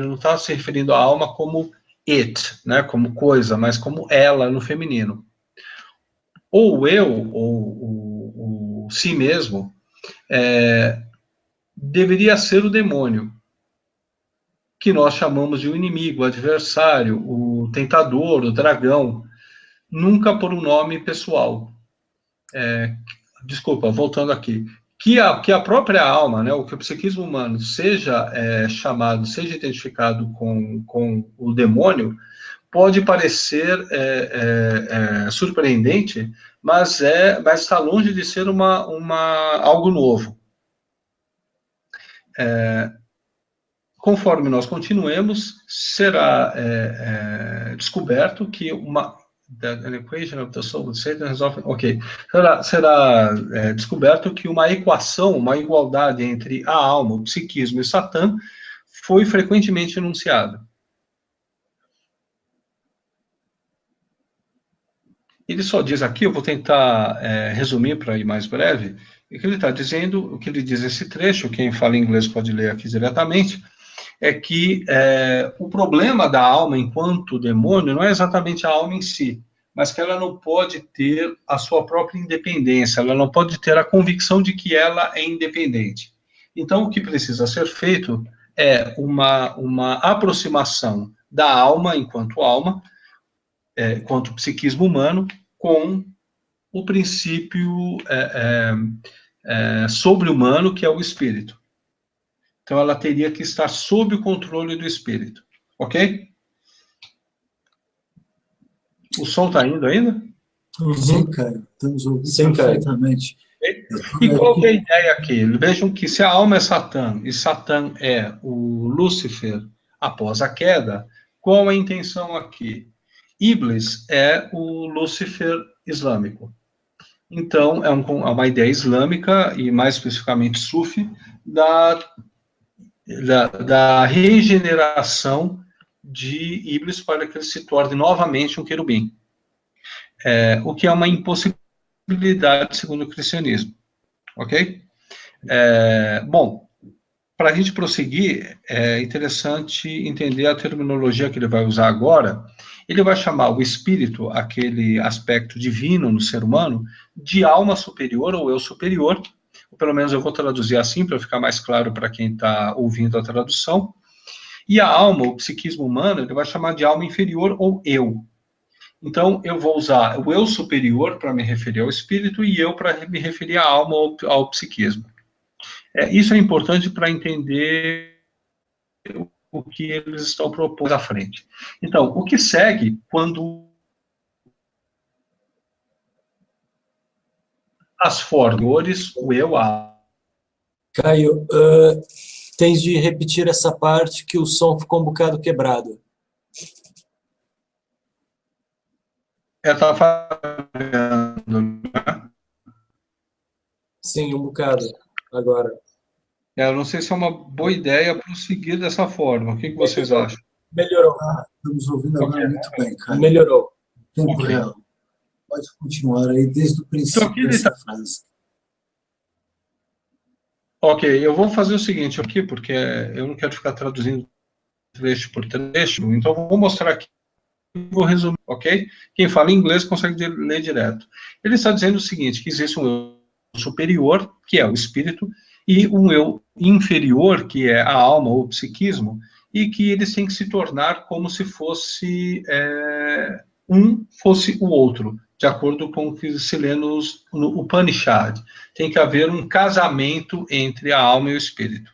não está se referindo à alma como it, né, como coisa, mas como ela no feminino. Ou eu, ou o si mesmo, deveria ser o demônio, que nós chamamos de o inimigo, o adversário, o tentador, o dragão, nunca por um nome pessoal. Desculpa, voltando aqui. Que a própria alma, né, o que o psiquismo humano seja chamado, seja identificado com o demônio, pode parecer surpreendente, mas está longe de ser algo novo. Conforme nós continuemos, será descoberto que an equation of the soul with Satan is often, ok, será descoberto que uma equação, uma igualdade entre a alma, o psiquismo e Satã foi frequentemente enunciada. Ele só diz aqui, eu vou tentar resumir para ir mais breve, o que ele está dizendo, o que ele diz nesse trecho, quem fala inglês pode ler aqui diretamente, é que o problema da alma enquanto demônio não é exatamente a alma em si, mas que ela não pode ter a sua própria independência, ela não pode ter a convicção de que ela é independente. Então, o que precisa ser feito é uma aproximação da alma, enquanto psiquismo humano, com o princípio sobre-humano, que é o espírito. Então, ela teria que estar sob o controle do espírito. Ok? O som está indo ainda? Sim, Caio. Estamos ouvindo perfeitamente. E qual que é a ideia aqui? Vejam que se a alma é Satã, e Satã é o Lúcifer após a queda, qual a intenção aqui? Iblis é o Lúcifer islâmico. Então, é uma ideia islâmica, e mais especificamente sufi, da regeneração de Iblis para que ele se torne novamente um querubim. O que é uma impossibilidade segundo o cristianismo. Ok? Bom, para a gente prosseguir, é interessante entender a terminologia que ele vai usar agora. Ele vai chamar o espírito, aquele aspecto divino no ser humano, de alma superior ou eu superior, ou pelo menos eu vou traduzir assim para ficar mais claro para quem está ouvindo a tradução. E a alma, o psiquismo humano, ele vai chamar de alma inferior ou eu. Então, eu vou usar o eu superior para me referir ao espírito e eu para me referir à alma ou ao psiquismo. Isso é importante para entender o que eles estão propondo à frente. Então, o que segue quando as formas, o eu, a Caio, tens de repetir essa parte que o som ficou um bocado quebrado. Está falhando, né? Sim, um bocado, agora. Eu não sei se é uma boa ideia prosseguir dessa forma. O que vocês acham? Melhorou. Estamos ouvindo agora muito bem, Caio. Melhorou. Tempo real. Pode continuar aí desde o princípio dessa frase. Ok, eu vou fazer o seguinte aqui, porque eu não quero ficar traduzindo trecho por trecho, então eu vou mostrar aqui, vou resumir, ok? Quem fala inglês consegue ler direto. Ele está dizendo o seguinte, que existe um eu superior, que é o espírito, e um eu inferior, que é a alma ou o psiquismo, e que eles têm que se tornar como se fosse um fosse o outro, de acordo com o que se lê no Upanishad. Tem que haver um casamento entre a alma e o espírito.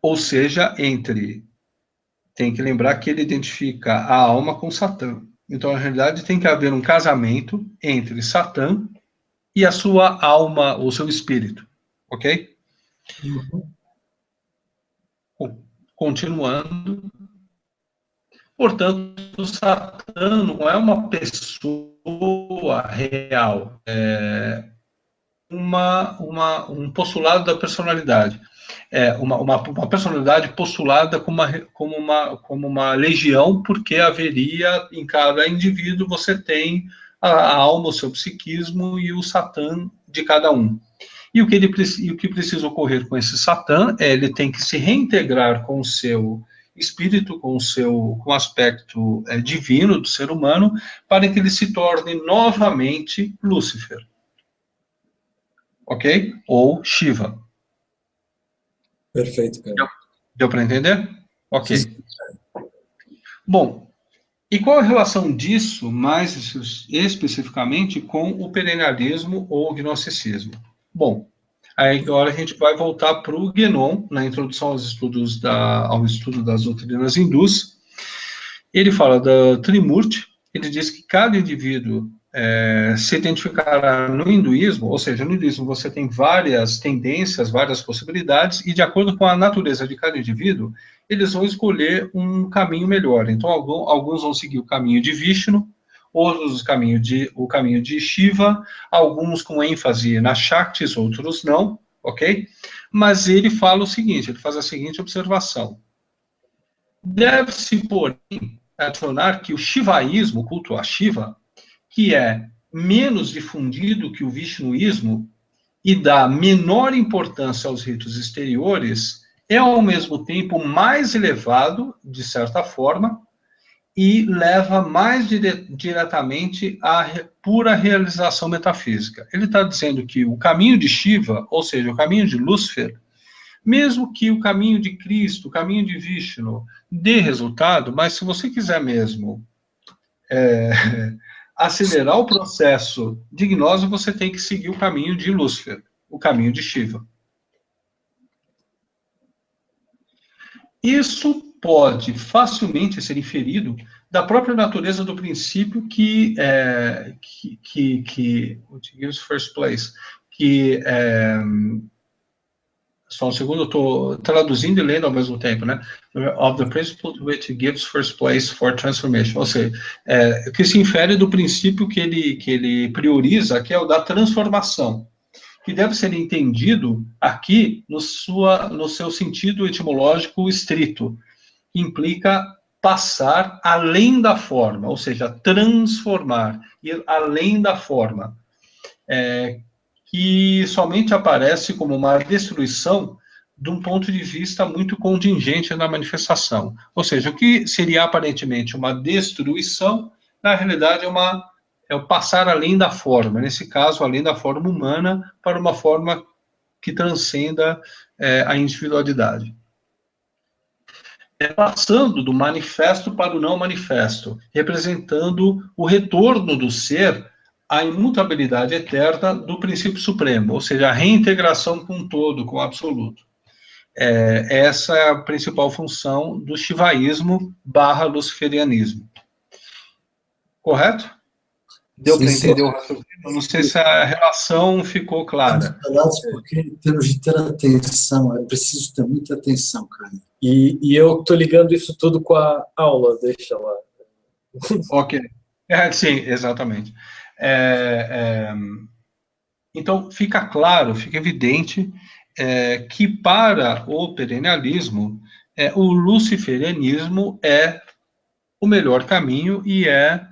Ou seja, tem que lembrar que ele identifica a alma com Satã. Então, na realidade, tem que haver um casamento entre Satã e a sua alma, ou seu espírito. Ok? Continuando. Portanto, o Satã não é uma pessoa real, é um postulado da personalidade. Uma personalidade postulada como uma legião, porque haveria, em cada indivíduo, você tem a alma, o seu psiquismo e o Satã de cada um. E o que precisa ocorrer com esse Satã ele tem que se reintegrar com o seu espírito, com o aspecto divino do ser humano, para que ele se torne novamente Lúcifer. Ok? Ou Shiva. Perfeito, cara. Deu para entender? Ok. Sim. Bom, e qual a relação disso, mais especificamente, com o perennialismo ou o gnosticismo? Bom, aí agora a gente vai voltar para o Guénon, na introdução ao estudo das doutrinas hindus. Ele fala da Trimurti, ele diz que cada indivíduo se identificará no hinduísmo, ou seja, no hinduísmo você tem várias tendências, várias possibilidades, e de acordo com a natureza de cada indivíduo, eles vão escolher um caminho melhor. Então, alguns vão seguir o caminho de Vishnu, outros o caminho de Shiva, alguns com ênfase nas Shaktis, outros não, ok? Mas ele fala o seguinte, ele faz a seguinte observação. Deve-se, porém, adicionar que o shivaísmo, o culto a Shiva, que é menos difundido que o vishnuísmo e dá menor importância aos ritos exteriores, é ao mesmo tempo mais elevado, de certa forma, e leva mais diretamente à pura realização metafísica. Ele está dizendo que o caminho de Shiva, ou seja, o caminho de Lúcifer, mesmo que o caminho de Cristo, o caminho de Vishnu, dê resultado, mas se você quiser mesmo acelerar o processo de gnose, você tem que seguir o caminho de Lúcifer, o caminho de Shiva. Isso pode facilmente ser inferido da própria natureza do princípio que gives first place, só um segundo, eu estou traduzindo e lendo ao mesmo tempo, né? Of the principle which gives first place for transformation. Ou seja, que se infere do princípio que ele prioriza, que é o da transformação, que deve ser entendido aqui no seu sentido etimológico estrito, que implica passar além da forma, ou seja, transformar, ir além da forma. Que somente aparece como uma destruição de um ponto de vista muito contingente na manifestação. Ou seja, o que seria aparentemente uma destruição, na realidade é o passar além da forma, nesse caso, além da forma humana, para uma forma que transcenda a individualidade. Passando do manifesto para o não manifesto, representando o retorno do ser a imutabilidade eterna do princípio supremo, ou seja, a reintegração com o todo, com o absoluto. Essa é a principal função do shivaísmo / luciferianismo. Correto? Deu para entender o raciocínio? Não sei se a relação ficou clara. Estamos porque temos de ter atenção, é preciso ter muita atenção, cara. E eu estou ligando isso tudo com a aula, deixa lá. Ok. Sim, exatamente. Então, fica claro, fica evidente que para o perennialismo, o luciferianismo é o melhor caminho e é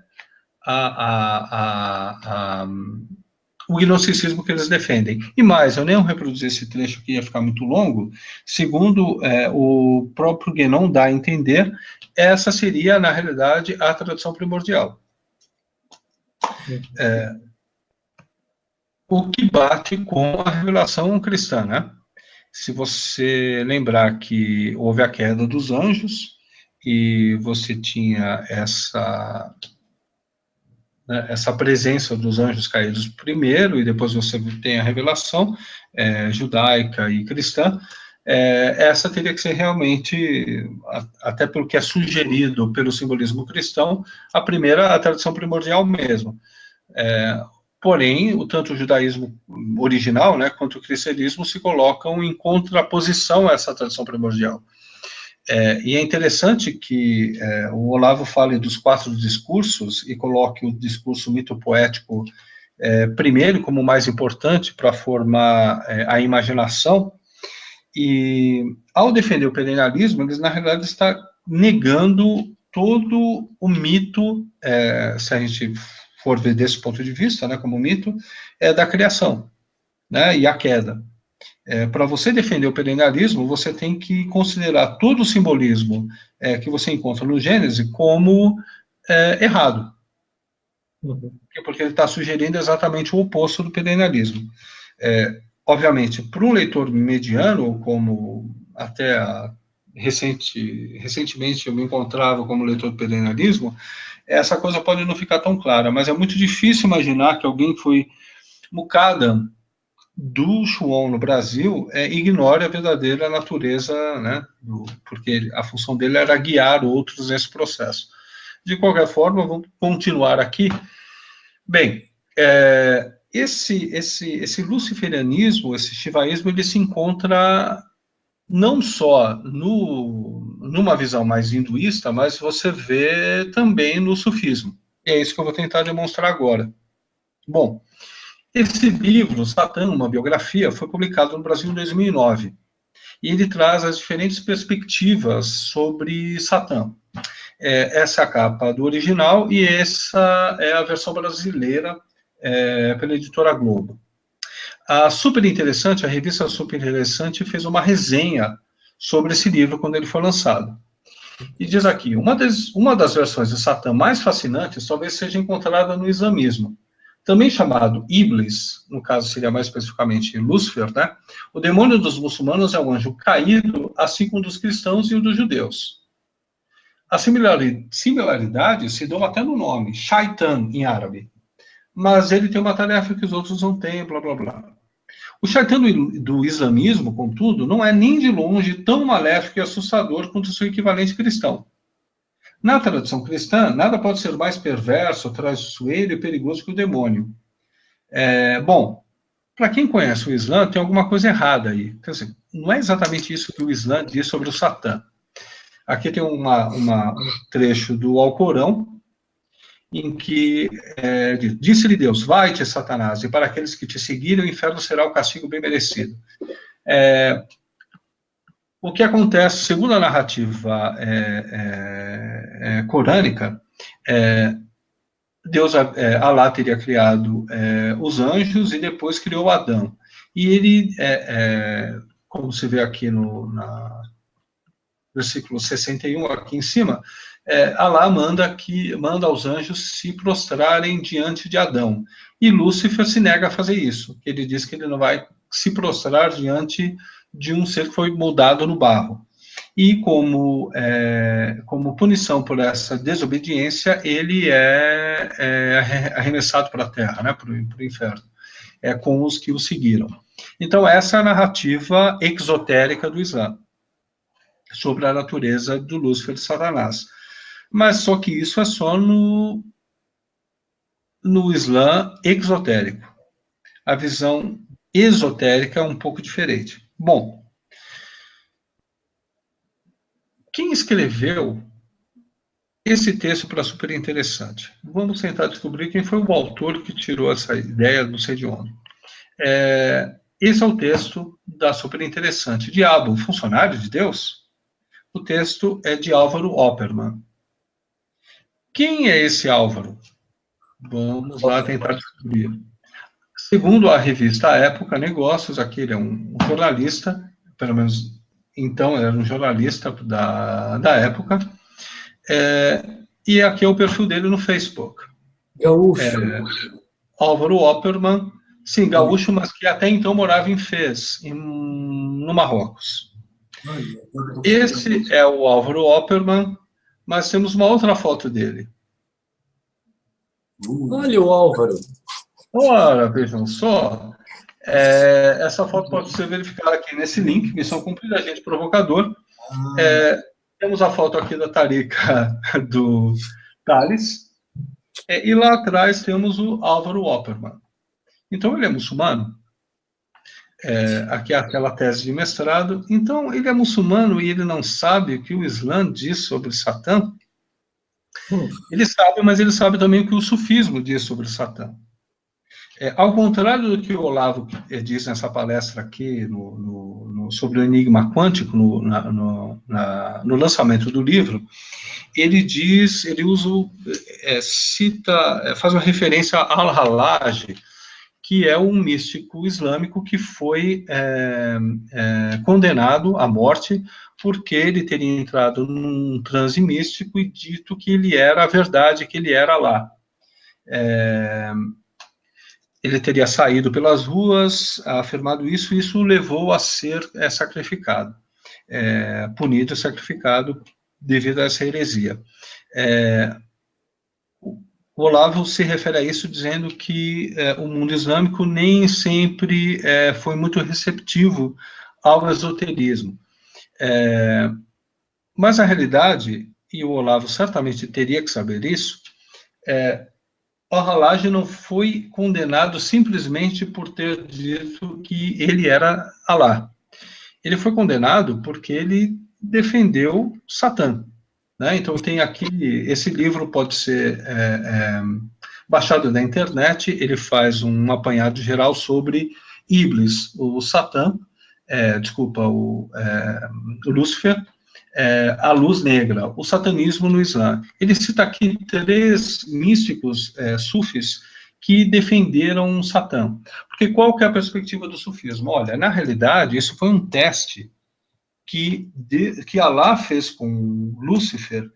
o gnosticismo que eles defendem. E mais, eu nem vou reproduzir esse trecho que ia ficar muito longo, segundo o próprio Guénon dá a entender, essa seria, na realidade, a tradição primordial. O que bate com a revelação cristã, né? Se você lembrar que houve a queda dos anjos, e você tinha essa presença dos anjos caídos primeiro, e depois você tem a revelação judaica e cristã, essa teria que ser realmente, até pelo que é sugerido pelo simbolismo cristão, a tradição primordial mesmo. Porém, tanto o judaísmo original, né, quanto o cristianismo se colocam em contraposição a essa tradição primordial. E é interessante que o Olavo fale dos 4 discursos e coloque o discurso mito-poético primeiro como mais importante para formar a imaginação, e ao defender o perennialismo, eles na realidade estão negando todo o mito, se a gente for ver desse ponto de vista, né, como mito, da criação, né, e a queda. Para você defender o perennialismo, você tem que considerar todo o simbolismo que você encontra no Gênesis como errado. Porque ele está sugerindo exatamente o oposto do perennialismo. Obviamente, para um leitor mediano, como até recentemente eu me encontrava como leitor do perennialismo, essa coisa pode não ficar tão clara, mas é muito difícil imaginar que alguém que foi mucada do Shuon no Brasil ignore a verdadeira natureza, né, porque a função dele era guiar outros nesse processo. De qualquer forma, vamos continuar aqui. Bem, esse luciferianismo, esse shivaísmo, ele se encontra não só numa visão mais hinduísta, mas você vê também no sufismo. E é isso que eu vou tentar demonstrar agora. Bom, esse livro, Satã, uma biografia, foi publicado no Brasil em 2009. E ele traz as diferentes perspectivas sobre Satã. Essa é a capa do original e essa é a versão brasileira pela editora Globo. A revista Super Interessante fez uma resenha sobre esse livro quando ele foi lançado. E diz aqui, uma das versões de Satã mais fascinantes talvez seja encontrada no islamismo. Também chamado Iblis, no caso seria mais especificamente Lúcifer, né? O demônio dos muçulmanos é um anjo caído, assim como o dos cristãos e o dos judeus. A similaridade se dão até no nome, Shaitan, em árabe. Mas ele tem uma tarefa que os outros não têm, blá, blá, blá. O Shaitan do islamismo, contudo, não é nem de longe tão maléfico e assustador quanto o seu equivalente cristão. Na tradição cristã, nada pode ser mais perverso, traiçoeiro e perigoso que o demônio. Bom, para quem conhece o Islã, tem alguma coisa errada aí. Quer dizer, não é exatamente isso que o Islã diz sobre o Satã. Aqui tem um trecho do Alcorão, em que disse-lhe Deus, vai-te, Satanás, e para aqueles que te seguirem, o inferno será o castigo bem merecido. O que acontece, segundo a narrativa corânica, Deus, Alá teria criado os anjos e depois criou Adão. E ele, como se vê aqui no versículo 61, aqui em cima, Alá manda aos anjos se prostrarem diante de Adão. E Lúcifer se nega a fazer isso. Ele diz que ele não vai se prostrar diante de um ser que foi moldado no barro. E como punição por essa desobediência, ele é arremessado para a terra, né, para o inferno, com os que o seguiram. Então, essa é a narrativa exotérica do Islã, sobre a natureza do Lúcifer de Satanás. Mas só que isso é só no no Islã exotérico. A visão esotérica é um pouco diferente. Bom, quem escreveu esse texto para super interessante? Vamos tentar descobrir quem foi o autor que tirou essa ideia, não sei de onde. Esse é o texto da super interessante. Diabo, funcionário de Deus? O texto é de Álvaro Oppermann. Quem é esse Álvaro? Vamos lá tentar descobrir. Segundo a revista Época Negócios, aqui ele é um jornalista, pelo menos então era um jornalista da época, e aqui é o perfil dele no Facebook. Gaúcho. Álvaro Oppermann, sim, gaúcho, mas que até então morava em Fez, no Marrocos. Esse é o Álvaro Oppermann, mas temos uma outra foto dele. Olha o Álvaro. Ora, vejam só, essa foto pode ser verificada aqui nesse link, Missão Cumprida, Agente Provocador. Temos a foto aqui da tarica do Thales, e lá atrás temos o Álvaro Oppermann. Então, ele é muçulmano. Aqui é aquela tese de mestrado. Então, ele é muçulmano e ele não sabe o que o Islã diz sobre Satã? Ele sabe, mas ele sabe também o que o sufismo diz sobre Satã. Ao contrário do que o Olavo diz nessa palestra aqui sobre o enigma quântico, no lançamento do livro, ele faz uma referência a Al-Hallaj, que é um místico islâmico que foi condenado à morte porque ele teria entrado num transe místico e dito que ele era a verdade, que ele era lá. Ele teria saído pelas ruas, afirmado isso, e isso o levou a ser sacrificado, punido e sacrificado devido a essa heresia. O Olavo se refere a isso dizendo que o mundo islâmico nem sempre foi muito receptivo ao esoterismo. Mas a realidade, e o Olavo certamente teria que saber isso, Al-Hallaj não foi condenado simplesmente por ter dito que ele era Alá. Ele foi condenado porque ele defendeu Satã. Né? Então, tem aqui, esse livro pode ser baixado da internet, ele faz um apanhado geral sobre Iblis, o Satã, o Lúcifer, a luz negra, o satanismo no Islã. Ele cita aqui 3 místicos sufis que defenderam Satã. Porque qual que é a perspectiva do sufismo? Olha, na realidade, isso foi um teste que Alá fez com Lúcifer,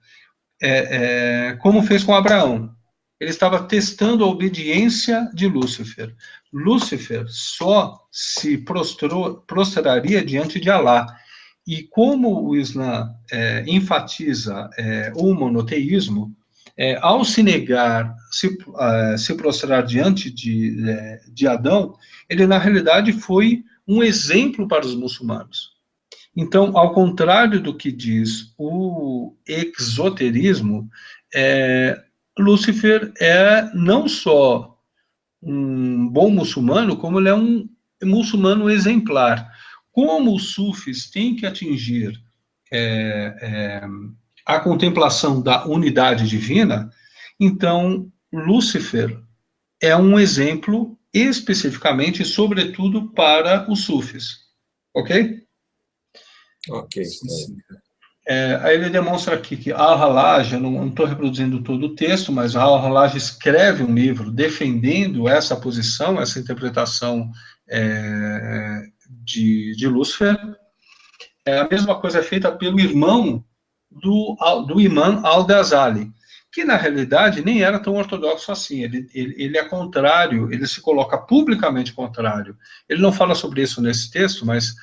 como fez com Abraão. Ele estava testando a obediência de Lúcifer. Lúcifer só se prostraria diante de Alá. E como o Islã enfatiza o monoteísmo, ao se negar, se prostrar diante de Adão, ele, na realidade, foi um exemplo para os muçulmanos. Então, ao contrário do que diz o exoterismo, Lúcifer é não só um bom muçulmano, como ele é um muçulmano exemplar. Como os sufis têm que atingir a contemplação da unidade divina, então Lúcifer é um exemplo especificamente, sobretudo, para os sufis. Ok? Ok. Aí ele demonstra aqui que Al-Hallaj, eu não estou reproduzindo todo o texto, mas Al-Hallaj escreve um livro defendendo essa posição, essa interpretação de Lúcifer. A mesma coisa é feita pelo irmão do imã Al-Ghazali, que na realidade nem era tão ortodoxo assim. Ele é contrário, ele se coloca publicamente contrário. Ele não fala sobre isso nesse texto, mas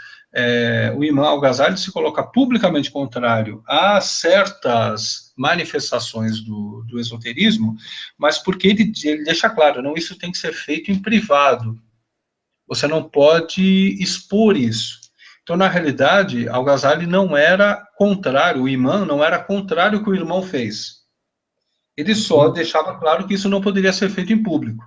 o imã Al-Ghazali se coloca publicamente contrário a certas manifestações do esoterismo, mas porque ele deixa claro, não, isso tem que ser feito em privado. Você não pode expor isso. Então, na realidade, Al-Ghazali não era contrário, o imã não era contrário ao que o irmão fez. Ele só deixava claro que isso não poderia ser feito em público.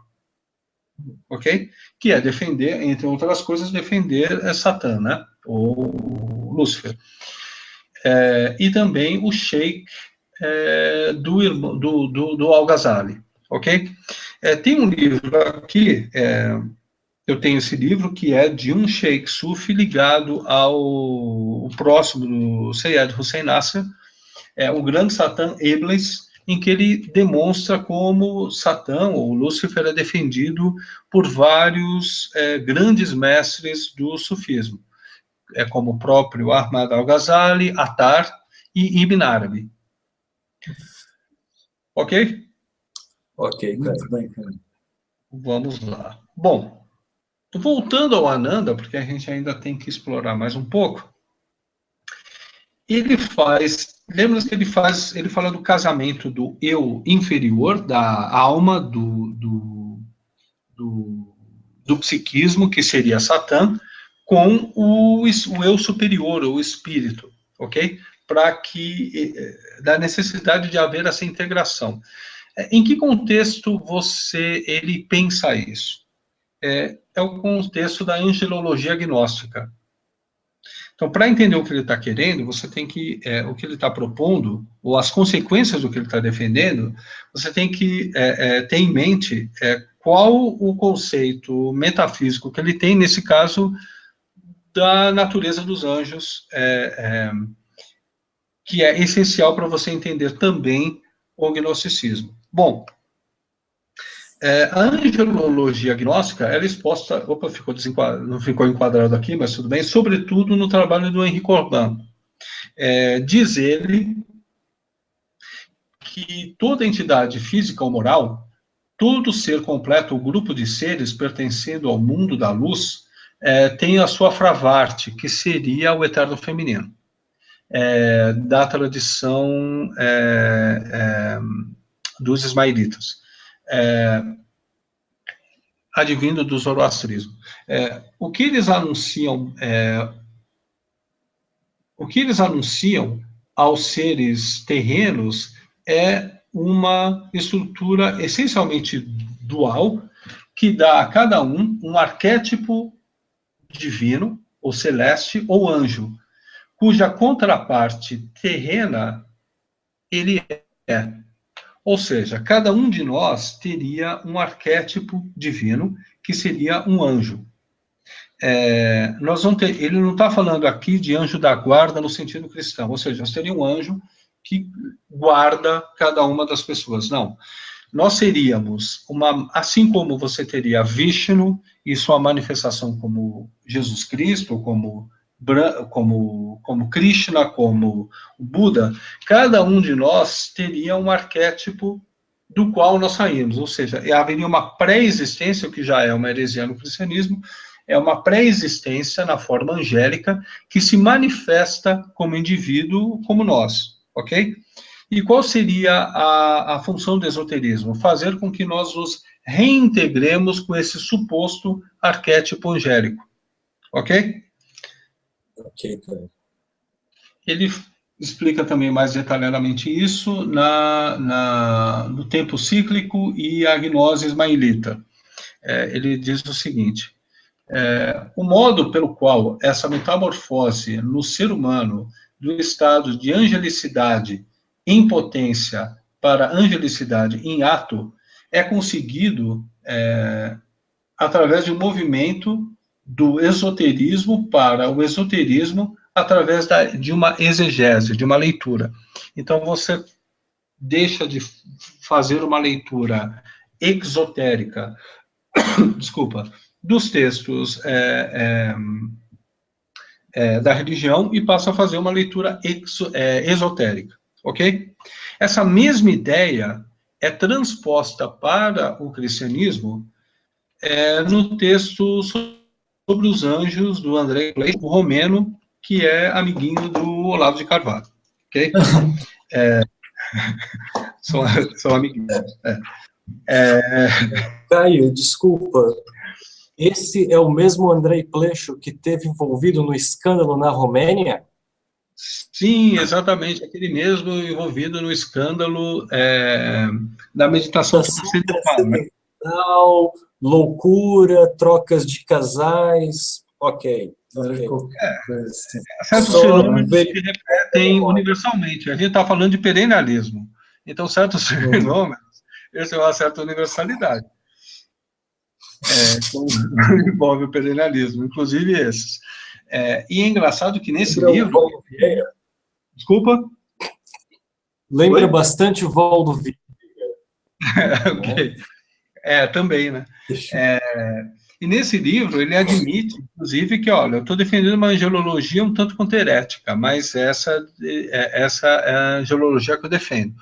Ok? Que é defender, entre outras coisas, defender Satã, né? Ou Lúcifer. E também o sheik do Al-Ghazali. Ok? Tem um livro aqui, eu tenho esse livro, que é de um sheik sufi ligado ao próximo do Seyyed Hossein Nasser, o grande Satã Iblis, em que ele demonstra como Satã, ou Lúcifer, é defendido por vários grandes mestres do sufismo, como o próprio Ahmad al-Ghazali, Attar e Ibn Arabi. Ok? Ok, cara. Muito bem, cara. Vamos lá. Bom, voltando ao Ananda, porque a gente ainda tem que explorar mais um pouco, ele faz, lembra que ele fala do casamento do eu inferior, da alma, do psiquismo, que seria Satã, com o eu superior, o espírito, ok? Para que, da necessidade de haver essa integração. Em que contexto ele pensa isso? É o contexto da angelologia gnóstica. Então, para entender o que ele está querendo, você tem que, o que ele está propondo, ou as consequências do que ele está defendendo, você tem que ter em mente qual o conceito metafísico que ele tem, nesse caso, da natureza dos anjos, que é essencial para você entender também o gnosticismo. Bom, a angelologia gnóstica, ela é exposta, não ficou enquadrado aqui, mas tudo bem, sobretudo no trabalho do Henri Corbin. Diz ele que toda entidade física ou moral, todo ser completo ou grupo de seres pertencendo ao mundo da luz, tem a sua Fravarte, que seria o eterno feminino, da tradição dos ismaelitas, advindo do zoroastrismo. O que eles anunciam aos seres terrenos é uma estrutura essencialmente dual, que dá a cada um arquétipo divino, ou celeste, ou anjo, cuja contraparte terrena ele é. Ou seja, cada um de nós teria um arquétipo divino, que seria um anjo. Ele não está falando aqui de anjo da guarda no sentido cristão, ou seja, nós teríamos um anjo que guarda cada uma das pessoas. Não. Nós seríamos assim como você teria Vishnu e sua manifestação como Jesus Cristo, como Krishna, como Buda, cada um de nós teria um arquétipo do qual nós saímos, ou seja, haveria uma pré-existência, o que já é uma heresia no cristianismo, é uma pré-existência na forma angélica que se manifesta como indivíduo, como nós, ok? E qual seria a função do esoterismo? Fazer com que nós nos reintegremos com esse suposto arquétipo angélico, ok? Ok, cara. Ele explica também mais detalhadamente isso no tempo cíclico e a gnose ismaelita. Ele diz o seguinte: o modo pelo qual essa metamorfose no ser humano do estado de angelicidade em potência para angelicidade em ato é conseguido através de um movimento do esoterismo para o esoterismo através de uma exegese, de uma leitura. Então, você deixa de fazer uma leitura exotérica, desculpa, dos textos da religião e passa a fazer uma leitura esotérica, ok? Essa mesma ideia é transposta para o cristianismo no texto sobre os anjos do André Gleick, o romeno, que é amiguinho do Olavo de Carvalho, ok? São amiguinhos. Caio, desculpa, esse é o mesmo Andrei Plecho que teve envolvido no escândalo na Romênia? Sim, exatamente, aquele mesmo envolvido no escândalo da meditação transcendental, né? Loucura, trocas de casais, ok. Certos fenômenos que repetem universalmente. A gente está falando de perennialismo. Então, certos fenômenos, eles têm uma certa universalidade. Envolve o perennialismo, inclusive esses. E é engraçado que nesse livro... Desculpa? Lembra bastante o Valdo Vieira. Ok. Também, né? E nesse livro ele admite, inclusive, que, olha, eu estou defendendo uma angelologia um tanto quanto herética, mas essa é a angelologia que eu defendo.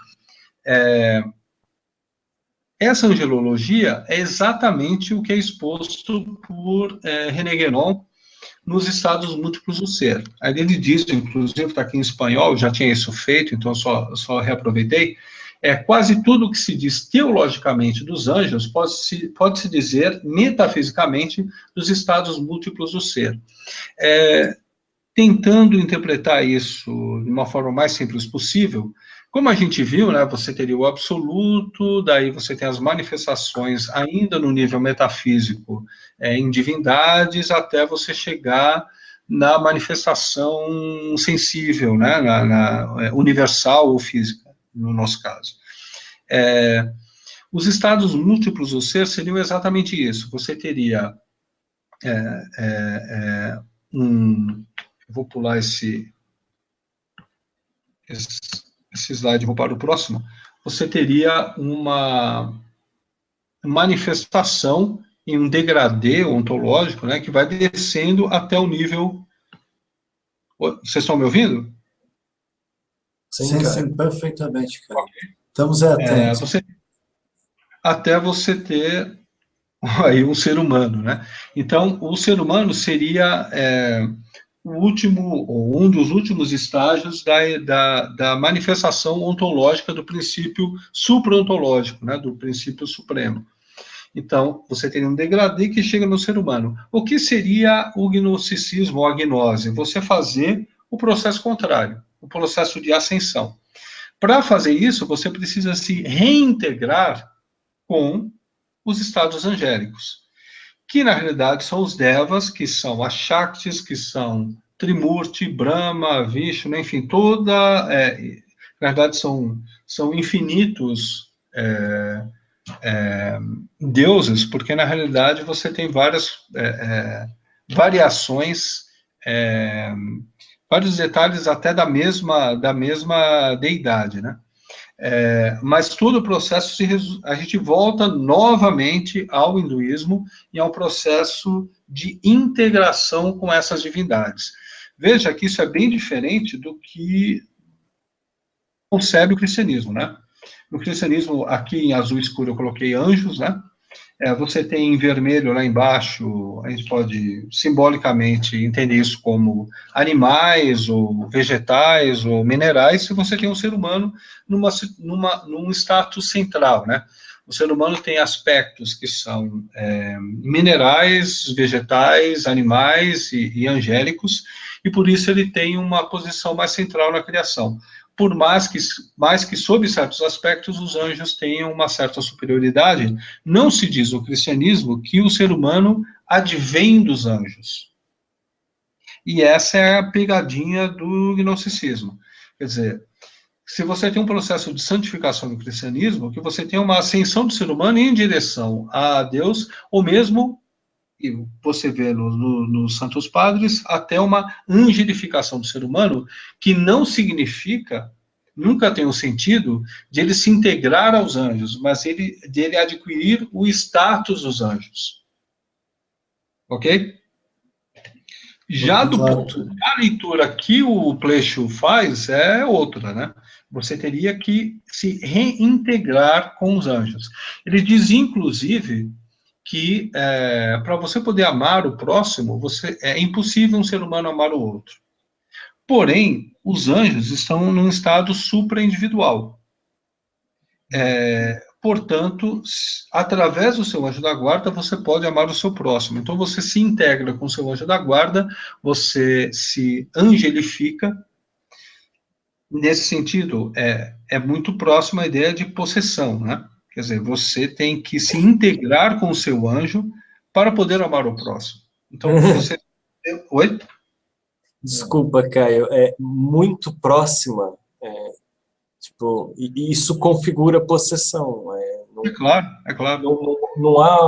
Essa angelologia é exatamente o que é exposto por René Guénon nos estados múltiplos do ser. Aí ele diz, inclusive, está aqui em espanhol, já tinha isso feito, então só reaproveitei, quase tudo que se diz teologicamente dos anjos pode-se dizer metafisicamente dos estados múltiplos do ser. Tentando interpretar isso de uma forma mais simples possível, como a gente viu, né, você teria o absoluto, daí você tem as manifestações ainda no nível metafísico em divindades, até você chegar na manifestação sensível, né, na universal ou física, no nosso caso. Os estados múltiplos do ser seriam exatamente isso. Você teria vou pular esse slide, vou para o próximo. Você teria uma manifestação em um degradê ontológico, né, que vai descendo até o nível... Vocês estão me ouvindo? Sim, perfeitamente, cara. Estamos atentos. Até você ter aí um ser humano, né? Então, o ser humano seria o último, ou um dos últimos estágios da manifestação ontológica do princípio supra-ontológico, né, do princípio supremo. Então, você tem um degradê que chega no ser humano. O que seria o gnosticismo ou a gnose? Você fazer o processo contrário, o processo de ascensão. Para fazer isso, você precisa se reintegrar com os estados angélicos, que na realidade são os devas, que são as shaktis, que são Trimurti, Brahma, Vishnu, enfim, na verdade são infinitos deuses, porque na realidade você tem várias variações, vários detalhes até da mesma deidade, né? Mas todo o processo, a gente volta novamente ao hinduísmo e ao processo de integração com essas divindades. Veja que isso é bem diferente do que concebe o cristianismo, né? No cristianismo, aqui em azul escuro eu coloquei anjos, né? Você tem em vermelho lá embaixo, a gente pode simbolicamente entender isso como animais, ou vegetais, ou minerais, se você tem um ser humano num status central, né? O ser humano tem aspectos que são minerais, vegetais, animais e angélicos, e por isso ele tem uma posição mais central na criação. Por mais que sob certos aspectos os anjos tenham uma certa superioridade, não se diz no cristianismo que o ser humano advém dos anjos. E essa é a pegadinha do gnosticismo. Quer dizer, se você tem um processo de santificação no cristianismo, que você tem uma ascensão do ser humano em direção a Deus, ou mesmo, e você vê nos Santos Padres, até uma angelificação do ser humano, que não significa, nunca tem o sentido, de ele se integrar aos anjos, mas de ele adquirir o status dos anjos. Ok? Já do ponto da leitura que o Pleixo faz, é outra, né? Você teria que se reintegrar com os anjos. Ele diz, inclusive, que para você poder amar o próximo, é impossível um ser humano amar o outro. Porém, os anjos estão num estado supra-individual. Portanto, através do seu anjo da guarda, você pode amar o seu próximo. Então, você se integra com o seu anjo da guarda, você se angelifica, nesse sentido, é muito próximo à ideia de possessão, né? Quer dizer, você tem que se integrar com o seu anjo para poder amar o próximo. Então, você... Oi? Desculpa, Caio, é muito próxima, tipo, e isso configura possessão. É claro, é claro. Não há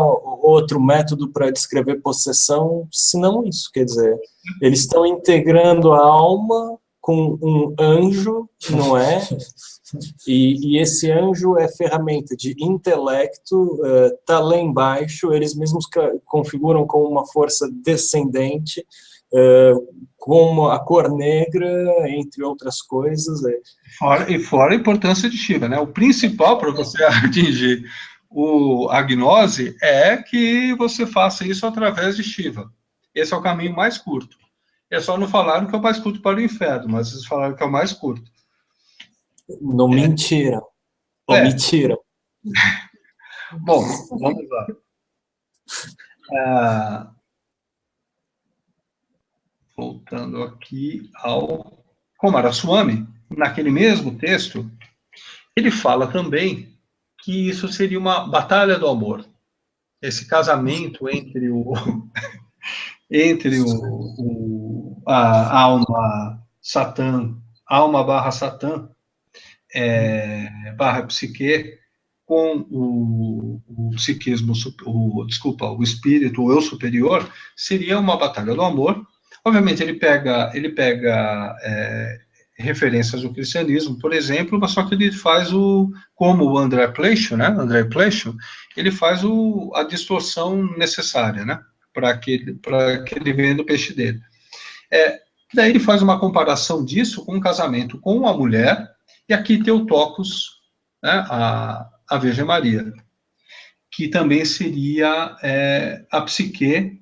outro método para descrever possessão senão isso. Quer dizer, eles estão integrando a alma com um anjo, não é? E esse anjo é ferramenta de intelecto, está lá embaixo, eles mesmos configuram como uma força descendente, como a cor negra, entre outras coisas. Fora a importância de Shiva, né? O principal para você atingir a gnose é que você faça isso através de Shiva. Esse é o caminho mais curto. É só não falaram que é o mais curto para o inferno, mas eles falaram que é o mais curto. Não mentiram. Omitiram. Bom, vamos lá. Voltando aqui ao Kumaraswamy, naquele mesmo texto, ele fala também que isso seria uma batalha do amor. Esse casamento entre a alma Satã, alma barra Satã, barra psique, com o psiquismo, o espírito, o eu superior, seria uma batalha do amor. Obviamente, ele pega referências do cristianismo, por exemplo, mas só que ele faz como o André Pleixo, né? André Pleixo, ele faz a distorção necessária, né? Para que ele venha do peixe dele. Daí ele faz uma comparação disso com um casamento com a mulher, e aqui Theotokos, né? A Virgem Maria, que também seria a psique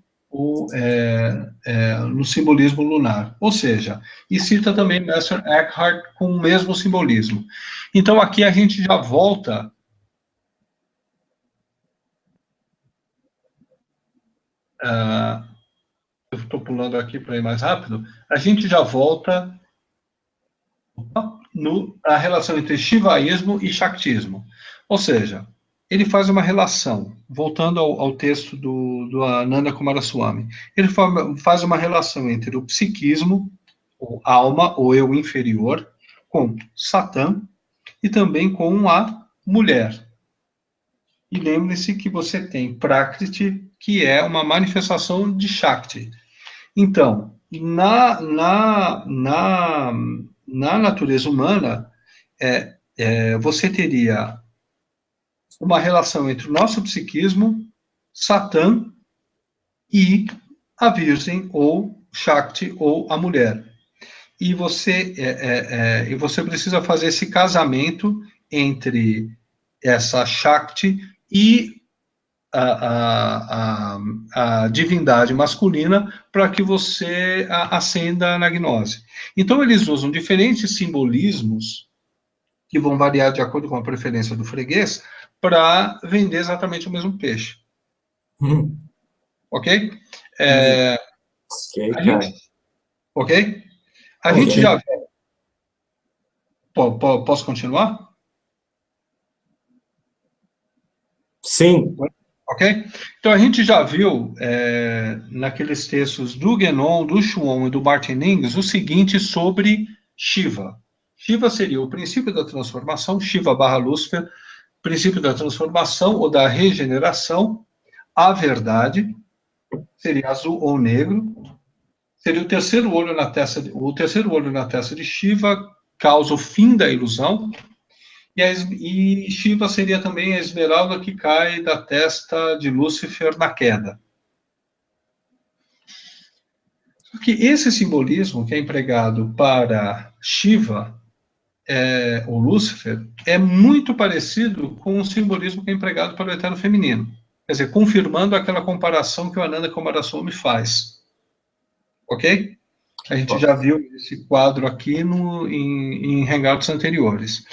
no simbolismo lunar. Ou seja, e cita também Meister Eckhart com o mesmo simbolismo. Então, aqui a gente já volta... eu estou pulando aqui para ir mais rápido. A gente já volta na relação entre Shivaísmo e Shaktismo. Ou seja, ele faz uma relação, voltando ao texto do Ananda Kumaraswamy, ele faz uma relação entre o psiquismo, ou alma, ou eu inferior, com Satã, e também com a mulher. E lembre-se que você tem Prakriti, que é uma manifestação de Shakti. Então, na natureza humana, você teria uma relação entre o nosso psiquismo, Satã, e a Virgem, ou Shakti, ou a mulher. E você precisa fazer esse casamento entre essa Shakti e a divindade masculina para que você ascenda na gnose. Então, eles usam diferentes simbolismos que vão variar de acordo com a preferência do freguês para vender exatamente o mesmo peixe. Ok? Ok? A gente já... Posso continuar? Sim. Ok? Então, a gente já viu, naqueles textos do Guénon, do Chuon e do Martin Lings, o seguinte sobre Shiva. Shiva seria o princípio da transformação, Shiva barra Lúcifer, princípio da transformação ou da regeneração, a verdade, seria azul ou negro, seria o terceiro olho na testa de Shiva, causa o fim da ilusão, e Shiva seria também a esmeralda que cai da testa de Lúcifer na queda. Porque esse simbolismo que é empregado para Shiva, ou Lúcifer, é muito parecido com o simbolismo que é empregado para o eterno feminino. Quer dizer, confirmando aquela comparação que o Ananda Kumaraswamy faz. Ok? A gente já viu esse quadro aqui em hangouts anteriores.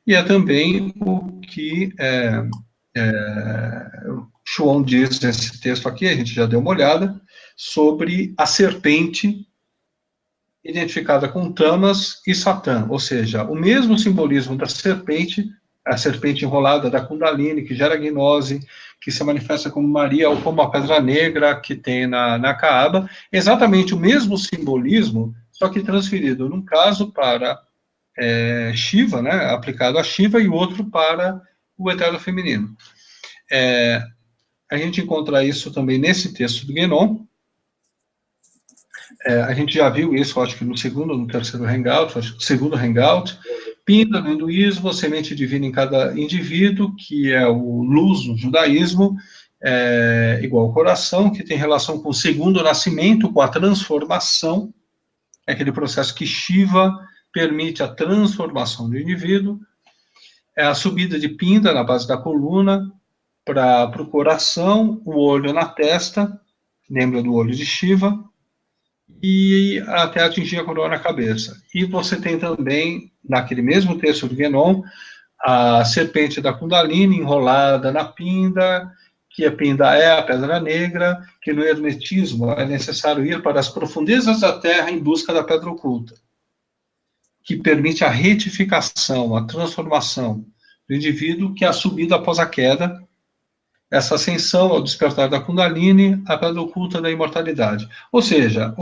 E é também o que Chuon diz nesse texto aqui, a gente já deu uma olhada, sobre a serpente identificada com Tamas e Satã, ou seja, o mesmo simbolismo da serpente, a serpente enrolada da Kundalini, que gera gnose, que se manifesta como Maria ou como a pedra negra que tem na Kaaba, exatamente o mesmo simbolismo, só que transferido, num caso, para Shiva, né, aplicado a Shiva, e outro para o eterno feminino. A gente encontra isso também nesse texto do Guénon. A gente já viu isso, acho que no segundo, no terceiro hangout, acho que no segundo hangout. Pinda no hinduísmo, semente divina em cada indivíduo, que é o luz no judaísmo, igual ao coração, que tem relação com o segundo nascimento, com a transformação, é aquele processo que Shiva permite a transformação do indivíduo. É a subida de Pinda na base da coluna para o coração, o olho na testa, lembra do olho de Shiva, e até atingir a coroa na cabeça. E você tem também, naquele mesmo texto do Guénon, a serpente da Kundalini enrolada na Pinda, que a Pinda é a pedra negra, que no hermetismo é necessário ir para as profundezas da terra em busca da pedra oculta, que permite a retificação, a transformação do indivíduo, que é a subida após a queda, essa ascensão ao despertar da Kundalini, a pedra oculta da imortalidade. Ou seja,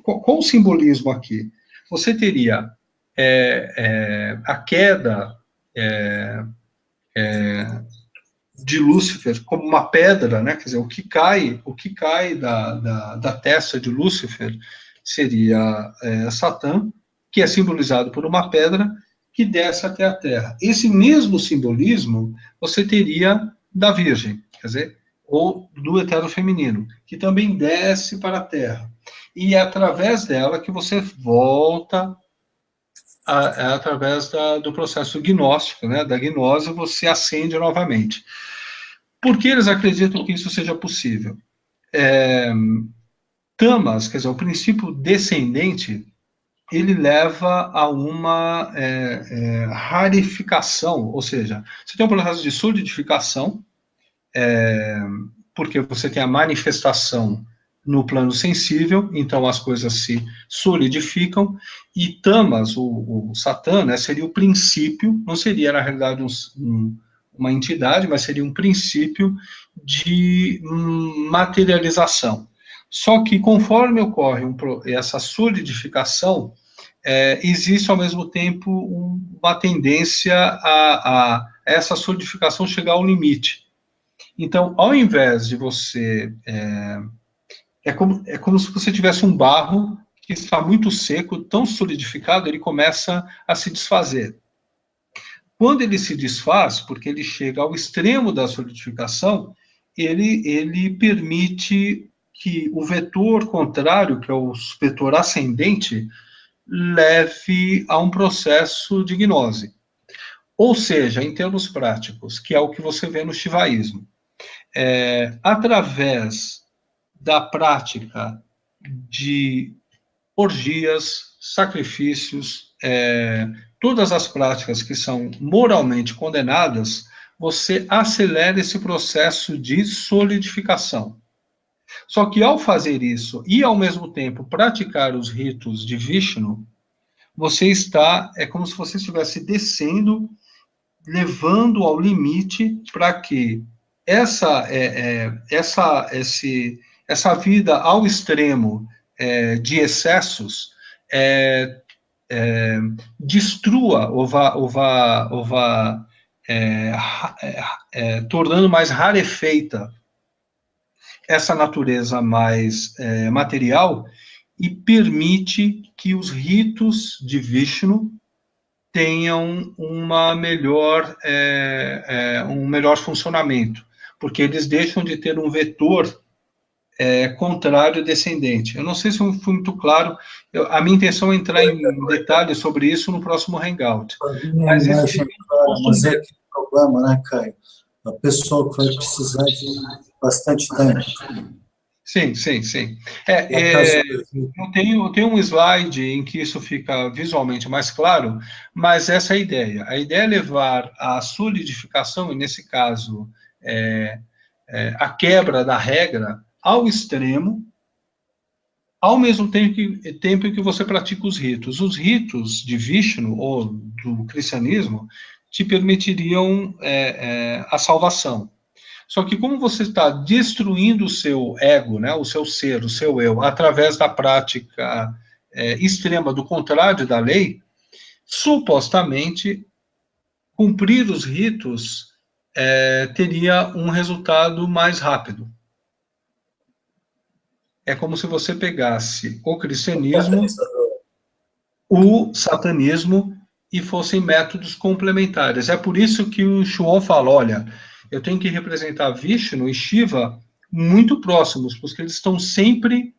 qual o simbolismo aqui? Você teria a queda de Lúcifer como uma pedra, né? Quer dizer, o que cai da testa de Lúcifer seria Satã, que é simbolizado por uma pedra que desce até a Terra. Esse mesmo simbolismo você teria da Virgem, quer dizer, ou do eterno feminino, que também desce para a Terra. E é através dela que você volta, através do processo gnóstico, né? Da gnose, você ascende novamente. Por que eles acreditam que isso seja possível? Tamas, quer dizer, o princípio descendente, ele leva a uma rarificação, ou seja, você tem um processo de solidificação, porque você tem a manifestação no plano sensível, então as coisas se solidificam, e Tamas, o Satã, né, seria o princípio, não seria, na realidade, uma entidade, mas seria um princípio de materialização. Só que, conforme ocorre essa solidificação, existe, ao mesmo tempo, uma tendência a essa solidificação chegar ao limite. Então, ao invés de você... É como se você tivesse um barro que está muito seco, tão solidificado, ele começa a se desfazer. Quando ele se desfaz, porque ele chega ao extremo da solidificação, ele permite que o vetor contrário, que é o vetor ascendente, leve a um processo de gnose. Ou seja, em termos práticos, que é o que você vê no shivaísmo, através da prática de orgias, sacrifícios, todas as práticas que são moralmente condenadas, você acelera esse processo de solidificação. Só que ao fazer isso e ao mesmo tempo praticar os ritos de Vishnu, é como se você estivesse descendo, levando ao limite para que essa vida ao extremo de excessos destrua ou vá tornando mais rarefeita essa natureza mais material e permite que os ritos de Vishnu tenham um melhor funcionamento, porque eles deixam de ter um vetor contrário descendente. Eu não sei se fui muito claro, a minha intenção é entrar em detalhes sobre isso no próximo Hangout. Mas é aquele problema, né, Caio? A pessoa que vai precisar de bastante tempo. Sim. Eu tenho um slide em que isso fica visualmente mais claro, mas essa é a ideia. A ideia é levar a solidificação, e nesse caso, a quebra da regra, ao extremo, ao mesmo tempo em que você pratica os ritos. Os ritos de Vishnu, ou do cristianismo, te permitiriam a salvação. Só que como você está destruindo o seu ego, né, o seu ser, o seu eu, através da prática extrema do contrário da lei, supostamente, cumprir os ritos teria um resultado mais rápido. É como se você pegasse o cristianismo, o satanismo, e fossem métodos complementares. É por isso que o Chuon fala, olha, eu tenho que representar Vishnu e Shiva muito próximos, porque eles estão sempre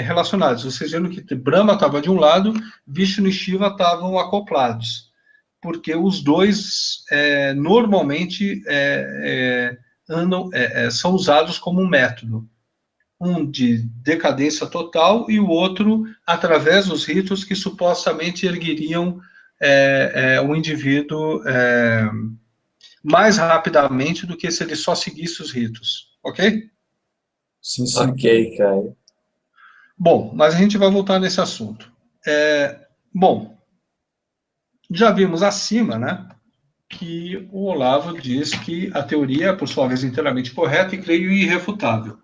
relacionados. Vocês viram que Brahma estava de um lado, Vishnu e Shiva estavam acoplados, porque os dois normalmente são usados como um método. Um de decadência total e o outro através dos ritos que supostamente ergueriam o indivíduo mais rapidamente do que se ele só seguisse os ritos, ok? Sim, sim. Ok, Caio. Bom, mas a gente vai voltar nesse assunto. Bom, já vimos acima, né, que o Olavo diz que a teoria é, por sua vez, inteiramente correta e creio irrefutável.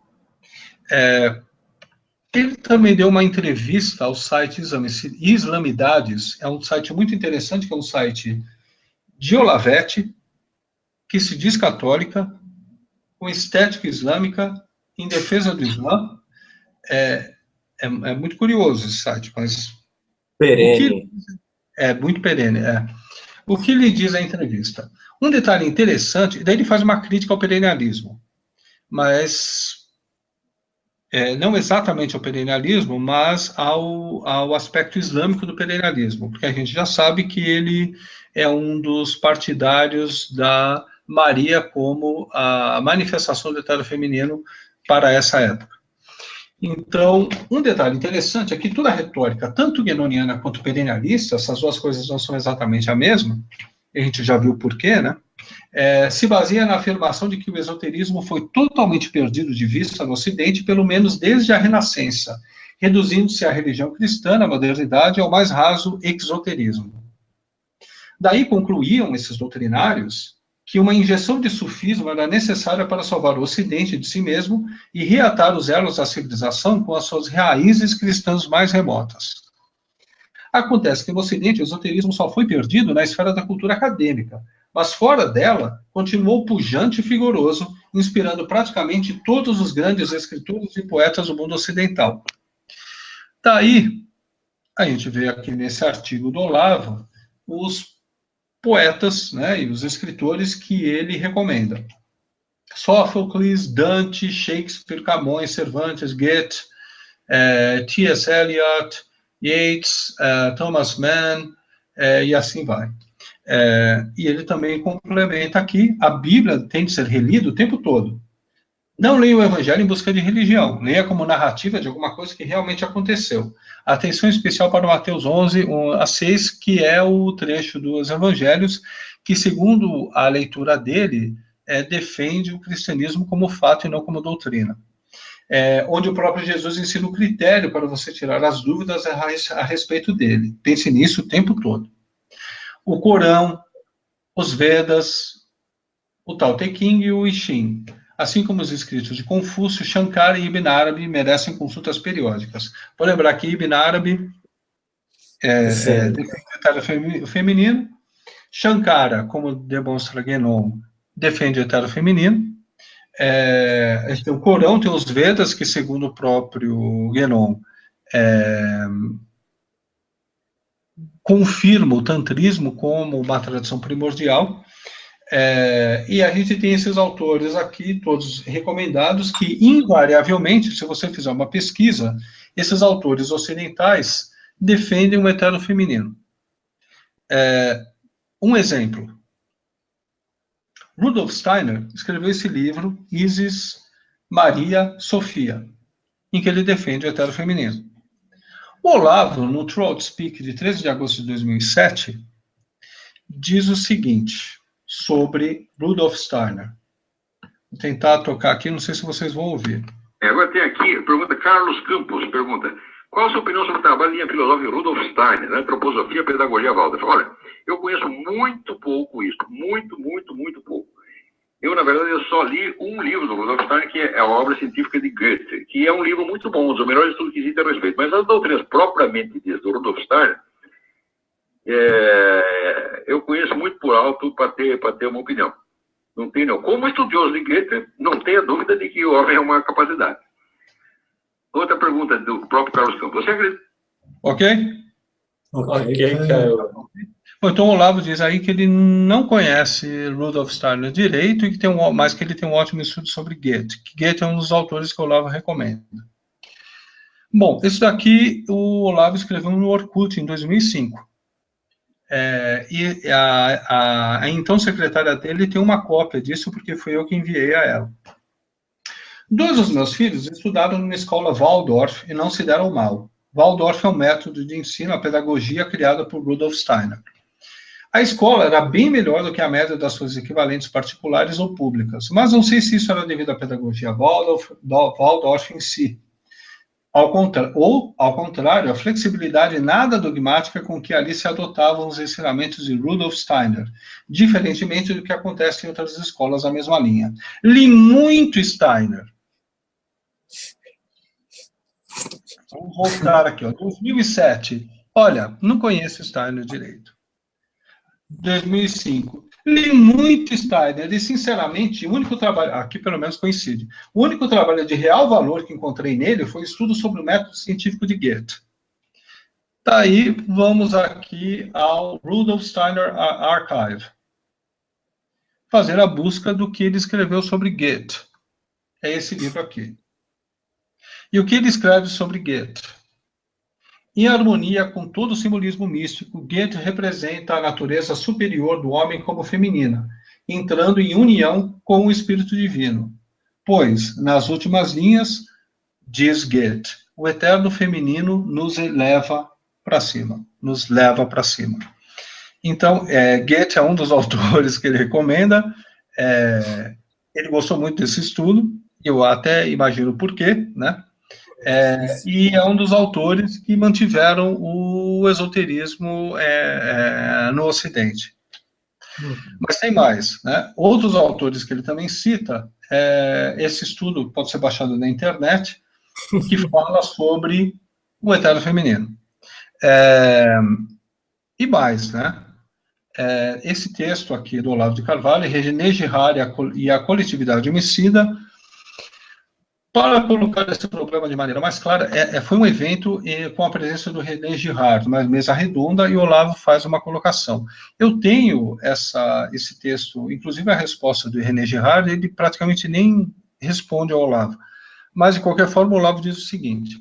Ele também deu uma entrevista ao site Islamidades, é um site muito interessante, que é um site de Olavete, que se diz católica, com estética islâmica, em defesa do Islã. É muito curioso esse site, mas... Perene. É muito perene, O que ele diz a entrevista? Um detalhe interessante, daí ele faz uma crítica ao perennialismo, mas não exatamente ao perennialismo, mas ao aspecto islâmico do perennialismo, porque a gente já sabe que ele é um dos partidários da Maria como a manifestação do eterno feminino para essa época. Então, um detalhe interessante é que toda a retórica, tanto guenoniana quanto perennialista, essas duas coisas não são exatamente a mesma, a gente já viu por quê, né? Se baseia na afirmação de que o esoterismo foi totalmente perdido de vista no Ocidente, pelo menos desde a Renascença, reduzindo-se a religião cristã, na modernidade, ao mais raso exoterismo. Daí concluíam esses doutrinários que uma injeção de sufismo era necessária para salvar o Ocidente de si mesmo e reatar os elos da civilização com as suas raízes cristãs mais remotas. Acontece que no Ocidente o esoterismo só foi perdido na esfera da cultura acadêmica, mas fora dela continuou pujante e vigoroso, inspirando praticamente todos os grandes escritores e poetas do mundo ocidental. Daí, a gente vê aqui nesse artigo do Olavo os poetas, né, e os escritores que ele recomenda. Sófocles, Dante, Shakespeare, Camões, Cervantes, Goethe, T.S. Eliot, Yeats, Thomas Mann, e assim vai. E ele também complementa aqui, a Bíblia tem de ser relida o tempo todo. Não leia o Evangelho em busca de religião, leia como narrativa de alguma coisa que realmente aconteceu. Atenção especial para Mateus 11, 1-6, que é o trecho dos Evangelhos, que, segundo a leitura dele, defende o cristianismo como fato e não como doutrina. Onde o próprio Jesus ensina o critério para você tirar as dúvidas a respeito dele. Pense nisso o tempo todo. O Corão, os Vedas, o Tao Te Ching e o I Ching, assim como os escritos de Confúcio, Shankara e Ibn Arabi, merecem consultas periódicas. Vou lembrar que Ibn Arabi defende o etéreo feminino, Shankara, como demonstra Guénon, defende o etéreo feminino, o Corão tem os Vedas, que segundo o próprio Guénon, confirma o tantrismo como uma tradição primordial. E a gente tem esses autores aqui, todos recomendados, que invariavelmente, se você fizer uma pesquisa, esses autores ocidentais defendem o eterno feminino. Um exemplo. Rudolf Steiner escreveu esse livro, Isis, Maria, Sofia, em que ele defende o eterno feminino. O Olavo, no Throughout Speak, de 13 de agosto de 2007, diz o seguinte sobre Rudolf Steiner. Vou tentar tocar aqui, não sei se vocês vão ouvir. Agora tem aqui, pergunta Carlos Campos, pergunta, qual a sua opinião sobre o trabalho de linha filosófica Rudolf Steiner, né, Antroposofia, Pedagogia, Waldorf? Olha, eu conheço muito pouco isso, muito pouco. Eu, na verdade, eu só li um livro do Rudolf Steiner, que é a obra científica de Goethe, que é um livro muito bom, um dos melhores estudos que existe a respeito. Mas as doutrinas propriamente ditas do Rudolf Steiner, eu conheço muito por alto para ter uma opinião. Não tenho, como estudioso de Goethe, não tenha dúvida de que o homem é uma capacidade. Outra pergunta do próprio Carlos Campos. Você acredita? Ok? Ok, Caio. Bom, então o Olavo diz aí que ele não conhece Rudolf Steiner direito, e que mas que ele tem um ótimo estudo sobre Goethe. Que Goethe é um dos autores que o Olavo recomenda. Bom, isso daqui o Olavo escreveu no Orkut em 2005. E a então secretária dele tem uma cópia disso, porque fui eu que enviei a ela. Dois dos meus filhos estudaram numa escola Waldorf e não se deram mal. Waldorf é um método de ensino, a pedagogia criada por Rudolf Steiner. A escola era bem melhor do que a média das suas equivalentes particulares ou públicas, mas não sei se isso era devido à pedagogia Waldorf em si. Ao contrário, a flexibilidade nada dogmática com que ali se adotavam os ensinamentos de Rudolf Steiner, diferentemente do que acontece em outras escolas da mesma linha. Li muito Steiner. Vamos voltar aqui, 2007. Olha, não conheço Steiner direito. 2005. Li muito Steiner e, sinceramente, o único trabalho, aqui pelo menos coincide, o único trabalho de real valor que encontrei nele foi o estudo sobre o método científico de Goethe. Daí, vamos aqui ao Rudolf Steiner Archive. Fazer a busca do que ele escreveu sobre Goethe. É esse livro aqui. E o que ele escreve sobre Goethe? Em harmonia com todo o simbolismo místico, Goethe representa a natureza superior do homem como feminina, entrando em união com o espírito divino. Pois, nas últimas linhas, diz Goethe, o eterno feminino nos eleva para cima, nos leva para cima. Então, Goethe é um dos autores que ele recomenda, ele gostou muito desse estudo, eu até imagino por quê, né? E é um dos autores que mantiveram o esoterismo no Ocidente. Mas tem mais, né? Outros autores que ele também cita, esse estudo pode ser baixado na internet, que fala sobre o eterno feminino. E mais, né? Esse texto aqui do Olavo de Carvalho, René Girard e a coletividade homicida, para colocar esse problema de maneira mais clara, foi um evento com a presença do René Girard, uma mesa redonda, e o Olavo faz uma colocação. Eu tenho esse texto, inclusive a resposta do René Girard, ele praticamente nem responde ao Olavo. Mas, de qualquer forma, o Olavo diz o seguinte: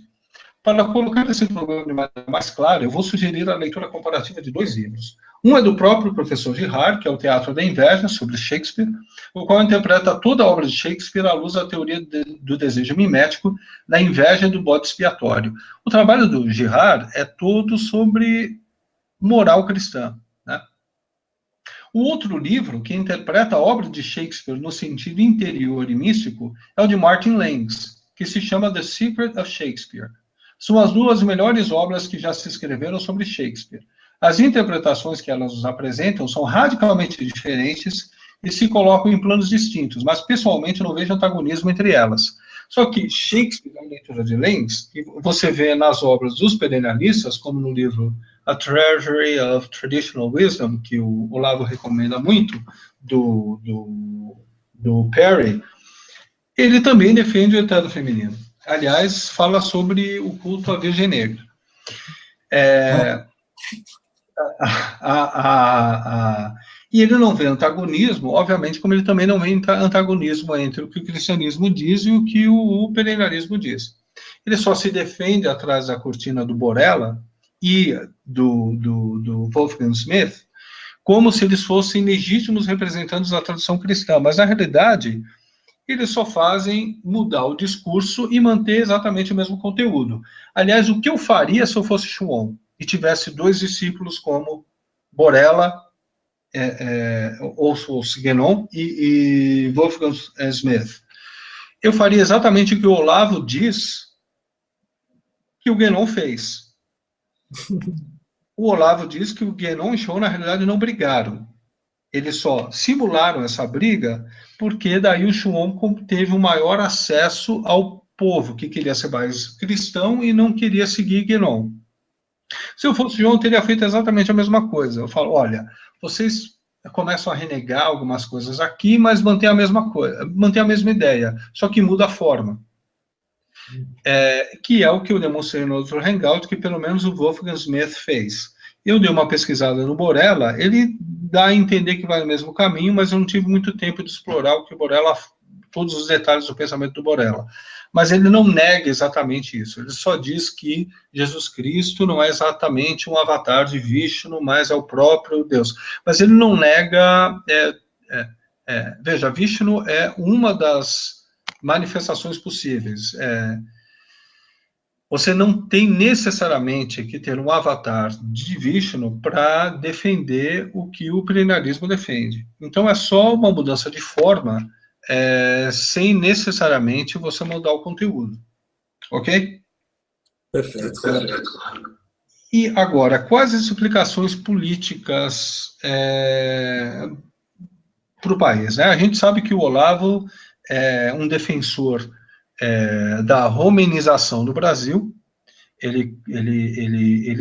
para colocar esse problema de maneira mais clara, eu vou sugerir a leitura comparativa de dois livros. Um é do próprio professor Girard, que é o Teatro da Inveja, sobre Shakespeare, o qual interpreta toda a obra de Shakespeare à luz da teoria do desejo mimético, da inveja e do bode expiatório. O trabalho do Girard é todo sobre moral cristã, né? O outro livro, que interpreta a obra de Shakespeare no sentido interior e místico, é o de Martin Langs, que se chama The Secret of Shakespeare. São as duas melhores obras que já se escreveram sobre Shakespeare. As interpretações que elas nos apresentam são radicalmente diferentes e se colocam em planos distintos, mas pessoalmente não vejo antagonismo entre elas. Só que Shakespeare, na leitura de Langs, que você vê nas obras dos perennialistas, como no livro A Treasury of Traditional Wisdom, que o Olavo recomenda muito, do Perry, ele também defende o eterno feminino. Aliás, fala sobre o culto à Virgem Negra. E ele não vê antagonismo, obviamente, como ele também não vê antagonismo entre o que o cristianismo diz e o que o perennialismo diz. Ele só se defende atrás da cortina do Borella e do Wolfgang Smith como se eles fossem legítimos representantes da tradição cristã, mas, na realidade, eles só fazem mudar o discurso e manter exatamente o mesmo conteúdo. Aliás, o que eu faria se eu fosse Schuon e tivesse dois discípulos como Borella, ou Guénon, e Wolfgang Smith? eu faria exatamente o que o Olavo diz que o Guénon fez. O Olavo diz que o Guénon e o Schoen, na realidade, não brigaram. Eles só simularam essa briga porque daí o Schoen teve um maior acesso ao povo, que queria ser mais cristão e não queria seguir Guénon. Se eu fosse o João, eu teria feito exatamente a mesma coisa. Eu falo, olha, vocês começam a renegar algumas coisas aqui, mas mantém a mesma coisa, mantém a mesma ideia, só que muda a forma. Que é o que eu demonstrei no outro Hangout, que pelo menos o Wolfgang Smith fez. Eu dei uma pesquisada no Borella, ele dá a entender que vai no mesmo caminho, mas eu não tive muito tempo de explorar o que o Borella, todos os detalhes do pensamento do Borella. Mas ele não nega exatamente isso, ele só diz que Jesus Cristo não é exatamente um avatar de Vishnu, mas é o próprio Deus. Mas ele não nega, veja, Vishnu é uma das manifestações possíveis. Você não tem necessariamente que ter um avatar de Vishnu para defender o que o plenarismo defende. Então, é só uma mudança de forma, sem necessariamente você mudar o conteúdo. Ok? Perfeito. E agora, quais as implicações políticas para o país? Né? A gente sabe que o Olavo é um defensor da romanização do Brasil. Ele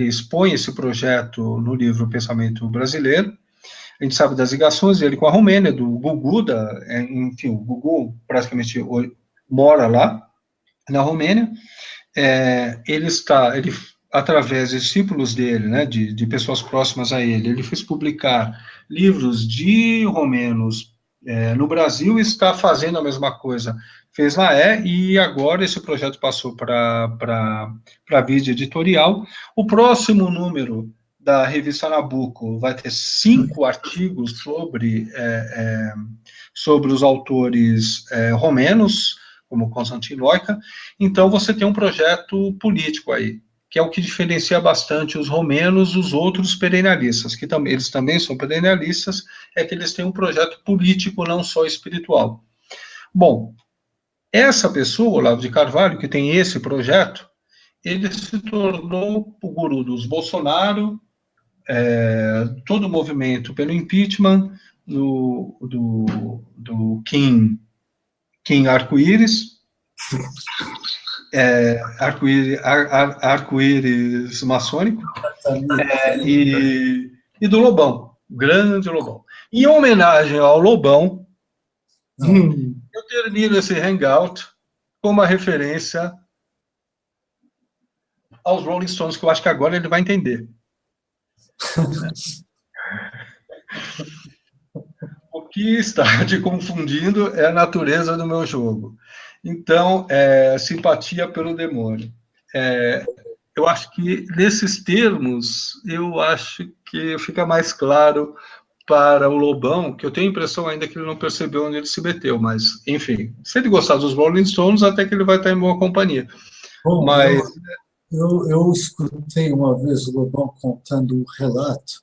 expõe esse projeto no livro Pensamento Brasileiro. A gente sabe das ligações dele com a Romênia, do Gugu, enfim, o Gugu praticamente mora lá, na Romênia. Ele, através de discípulos dele, né, de pessoas próximas a ele, ele fez publicar livros de romenos no Brasil e está fazendo a mesma coisa. Fez lá, e agora esse projeto passou para a vídeo editorial. O próximo número da revista Nabucco vai ter 5 artigos sobre os autores romenos, como Constantin Loika. Então, você tem um projeto político aí, que é o que diferencia bastante os romenos dos outros perennialistas, que eles também são perennialistas, é que eles têm um projeto político, não só espiritual. Bom, essa pessoa, Olavo de Carvalho, que tem esse projeto, ele se tornou o guru dos Bolsonaro, todo o movimento pelo impeachment, do Kim Arco-Íris, arco-íris maçônico, e do Lobão, grande Lobão. Em homenagem ao Lobão, eu termino esse Hangout com uma referência aos Rolling Stones, que eu acho que agora ele vai entender. O que está te confundindo é a natureza do meu jogo. Então, simpatia pelo demônio. Eu acho que, nesses termos, eu acho que fica mais claro para o Lobão, que eu tenho a impressão ainda que ele não percebeu onde ele se meteu, mas, enfim, se ele gostar dos Rolling Stones, até que ele vai estar em boa companhia. Bom, mas... eu escutei uma vez o Lobão contando um relato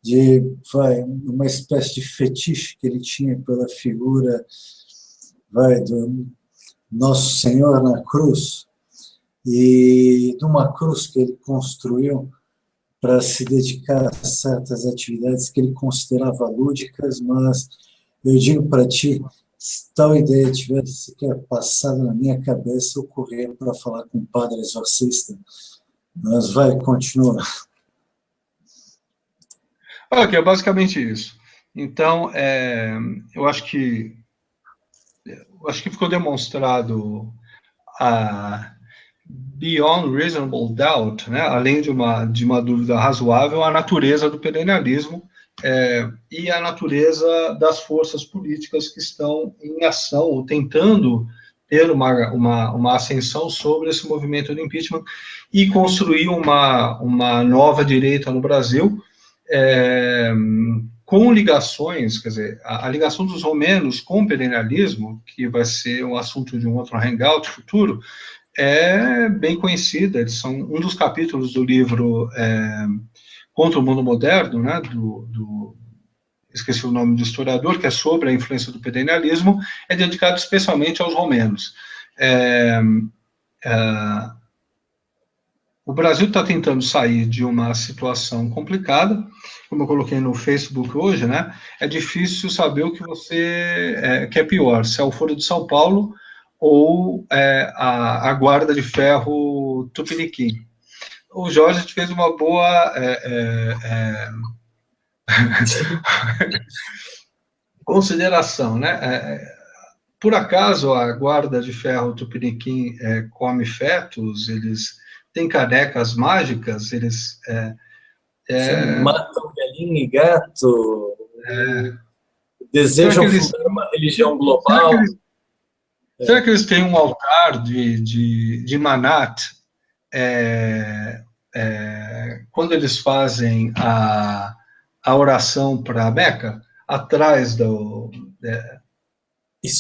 de uma espécie de fetiche que ele tinha pela figura do Nosso Senhor na cruz, e de uma cruz que ele construiu para se dedicar a certas atividades que ele considerava lúdicas, mas eu digo para ti, se tal ideia tivesse sequer passado na minha cabeça, eu corria para falar com o padre exorcista. Mas continua. Ok, é basicamente isso. Então, eu acho que ficou demonstrado beyond reasonable doubt, né, além de uma dúvida razoável, a natureza do perennialismo e a natureza das forças políticas que estão em ação, ou tentando ter uma ascensão sobre esse movimento do impeachment e construir uma nova direita no Brasil, com ligações, quer dizer, a ligação dos romenos com o perennialismo, que vai ser um assunto de um outro hangout futuro, é bem conhecida. Eles são um dos capítulos do livro Contra o Mundo Moderno, né, esqueci o nome do historiador, que é sobre a influência do perennialismo, é dedicado especialmente aos romenos. O Brasil está tentando sair de uma situação complicada, como eu coloquei no Facebook hoje, né? É difícil saber o que que é pior, se é o Foro de São Paulo ou a Guarda de Ferro Tupiniquim. O Jorge fez uma boa consideração, né? Por acaso a Guarda de Ferro Tupiniquim come fetos? Eles têm canecas mágicas? Eles matam galinha e gato, desejam fundar uma religião global. Será que eles têm um altar de Manat quando eles fazem a oração para Meca, atrás do...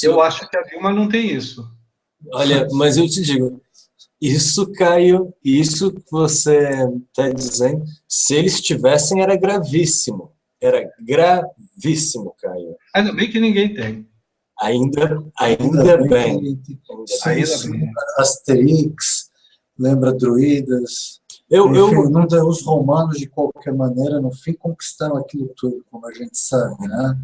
Eu acho que a Dilma não tem isso. Olha, mas eu te digo, isso, Caio, isso que você está dizendo, se eles tivessem, era gravíssimo. Era gravíssimo, Caio. Ainda bem que ninguém tem. Ainda bem. Asterix, lembra druidas. Os romanos, de qualquer maneira, no fim, conquistaram aquilo tudo, como a gente sabe, né?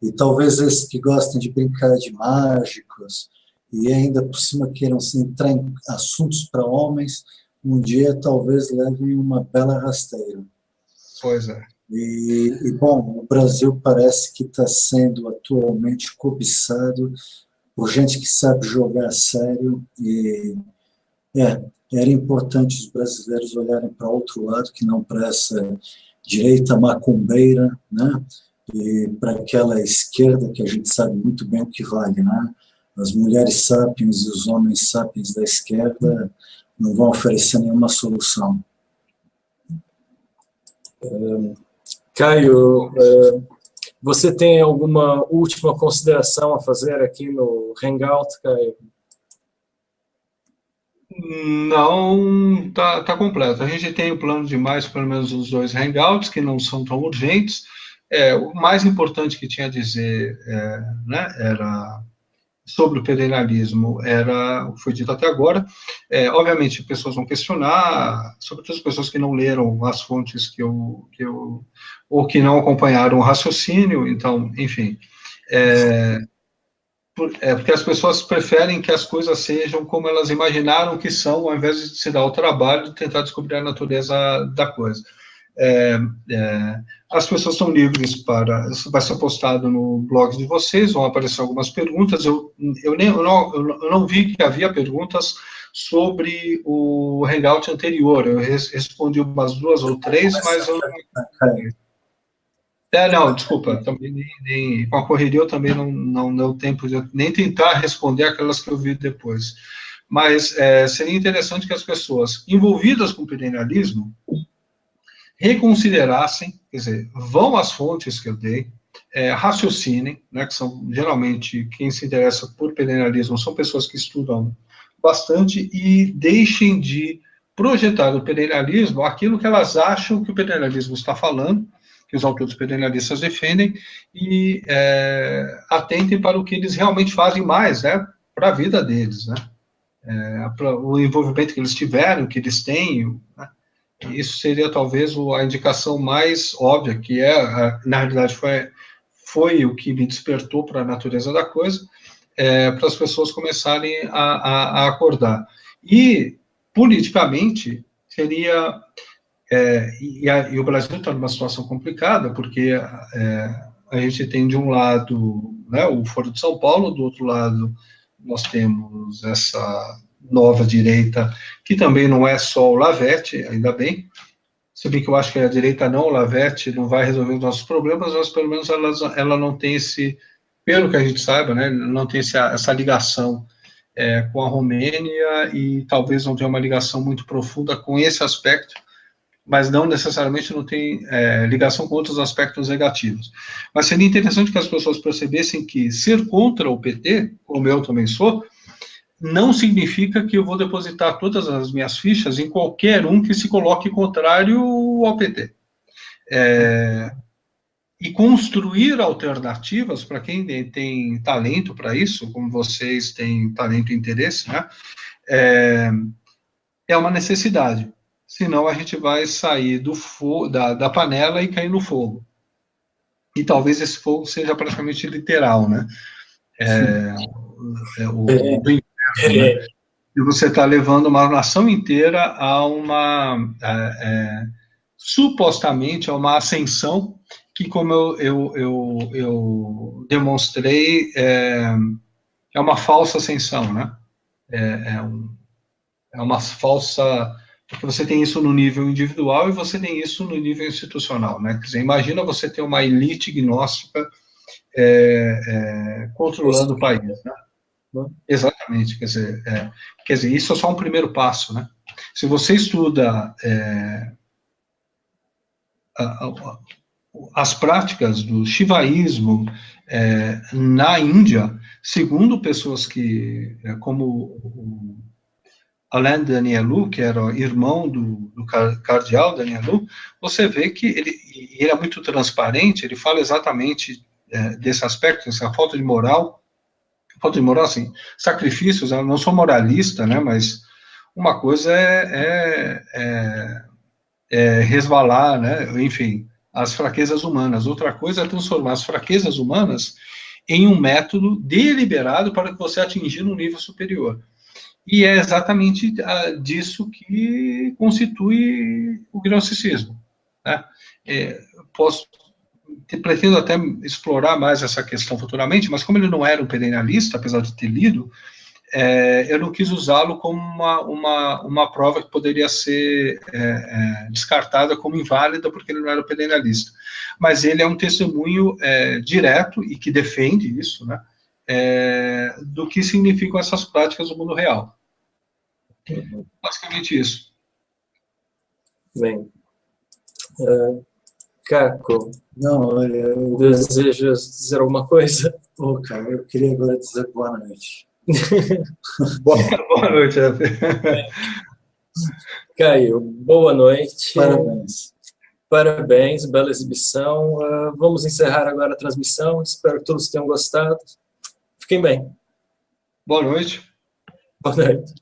E talvez esses que gostem de brincar de mágicos e ainda por cima queiram entrar em assuntos para homens, um dia talvez levem uma bela rasteira. Pois é. Bom, o Brasil parece que está sendo atualmente cobiçado por gente que sabe jogar a sério e era importante os brasileiros olharem para outro lado, que não para essa direita macumbeira, né? E para aquela esquerda que a gente sabe muito bem o que vale, né? As mulheres sapiens e os homens sapiens da esquerda não vão oferecer nenhuma solução. Caio, você tem alguma última consideração a fazer aqui no Hangout, Caio? Não, tá completo. A gente tem o plano de mais, pelo menos os 2 Hangouts, que não são tão urgentes. O mais importante que tinha a dizer né, era sobre o federalismo, foi dito até agora. Obviamente, pessoas vão questionar, sobretudo as pessoas que não leram as fontes ou que não acompanharam o raciocínio, então, enfim. Porque as pessoas preferem que as coisas sejam como elas imaginaram que são, ao invés de se dar o trabalho de tentar descobrir a natureza da coisa. As pessoas estão livres para... Vai ser postado no blog de vocês, vão aparecer algumas perguntas. Eu não vi que havia perguntas sobre o Hangout anterior. Eu respondi umas 2 ou 3, mas eu não... desculpa, também com a correria eu também não deu tempo de nem tentar responder aquelas que eu vi depois. Mas seria interessante que as pessoas envolvidas com o perennialismo reconsiderassem, quer dizer, vão às fontes que eu dei, raciocinem, né, que são, geralmente, quem se interessa por perennialismo são pessoas que estudam bastante e deixem de projetar o perennialismo aquilo que elas acham que o perennialismo está falando, que os autores perennialistas defendem, e atentem para o que eles realmente fazem mais, né, para a vida deles, né, para o envolvimento que eles tiveram, que eles têm, né. Isso seria talvez a indicação mais óbvia, que na realidade foi o que me despertou para a natureza da coisa, para as pessoas começarem a acordar. E, politicamente, seria... E o Brasil está numa situação complicada, porque a gente tem, de um lado, né, o Foro de São Paulo, do outro lado, nós temos essa nova direita, que também não é só o Lavete, ainda bem, se bem que eu acho que a direita não, o Lavete não vai resolver os nossos problemas, mas pelo menos ela não tem pelo que a gente saiba, né, não tem essa ligação com a Romênia, e talvez não tenha uma ligação muito profunda com esse aspecto, mas não necessariamente não tem ligação com outros aspectos negativos. Mas seria interessante que as pessoas percebessem que ser contra o PT, como eu também sou, não significa que eu vou depositar todas as minhas fichas em qualquer um que se coloque contrário ao PT. e construir alternativas para quem tem talento para isso, como vocês têm talento e interesse, né? É uma necessidade. Senão a gente vai sair da panela e cair no fogo. E talvez esse fogo seja praticamente literal, né? Do inferno, né? E você está levando uma nação inteira a supostamente a uma ascensão que, como eu demonstrei, é uma falsa ascensão, né? É uma falsa... Porque você tem isso no nível individual e você tem isso no nível institucional, né? Quer dizer, imagina você ter uma elite gnóstica controlando o país, né? Exatamente, quer dizer, isso é só um primeiro passo, né? Se você estuda as práticas do shivaísmo na Índia, segundo pessoas como o Alain Danielou, que era irmão do cardeal Danielou, você vê que ele é muito transparente, ele fala exatamente desse aspecto, essa falta de moral, assim, sacrifícios. Eu não sou moralista, né, mas uma coisa é resvalar, né, enfim, as fraquezas humanas, outra coisa é transformar as fraquezas humanas em um método deliberado para que você atingir um nível superior. E é exatamente disso que constitui o gnosticismo, né? Pretendo até explorar mais essa questão futuramente, mas como ele não era um perennialista, apesar de ter lido, eu não quis usá-lo como uma prova que poderia ser descartada como inválida, porque ele não era um perennialista. Mas ele é um testemunho direto e que defende isso, né? Do que significam essas práticas no mundo real. Basicamente isso. Bem, Caco, Não, olha, eu desejas dizer alguma coisa? cara, eu queria agora dizer boa noite. Boa noite, Caio, boa noite. Parabéns. Parabéns, bela exibição. Vamos encerrar agora a transmissão. Espero que todos tenham gostado. Fiquem bem. Boa noite. Boa noite.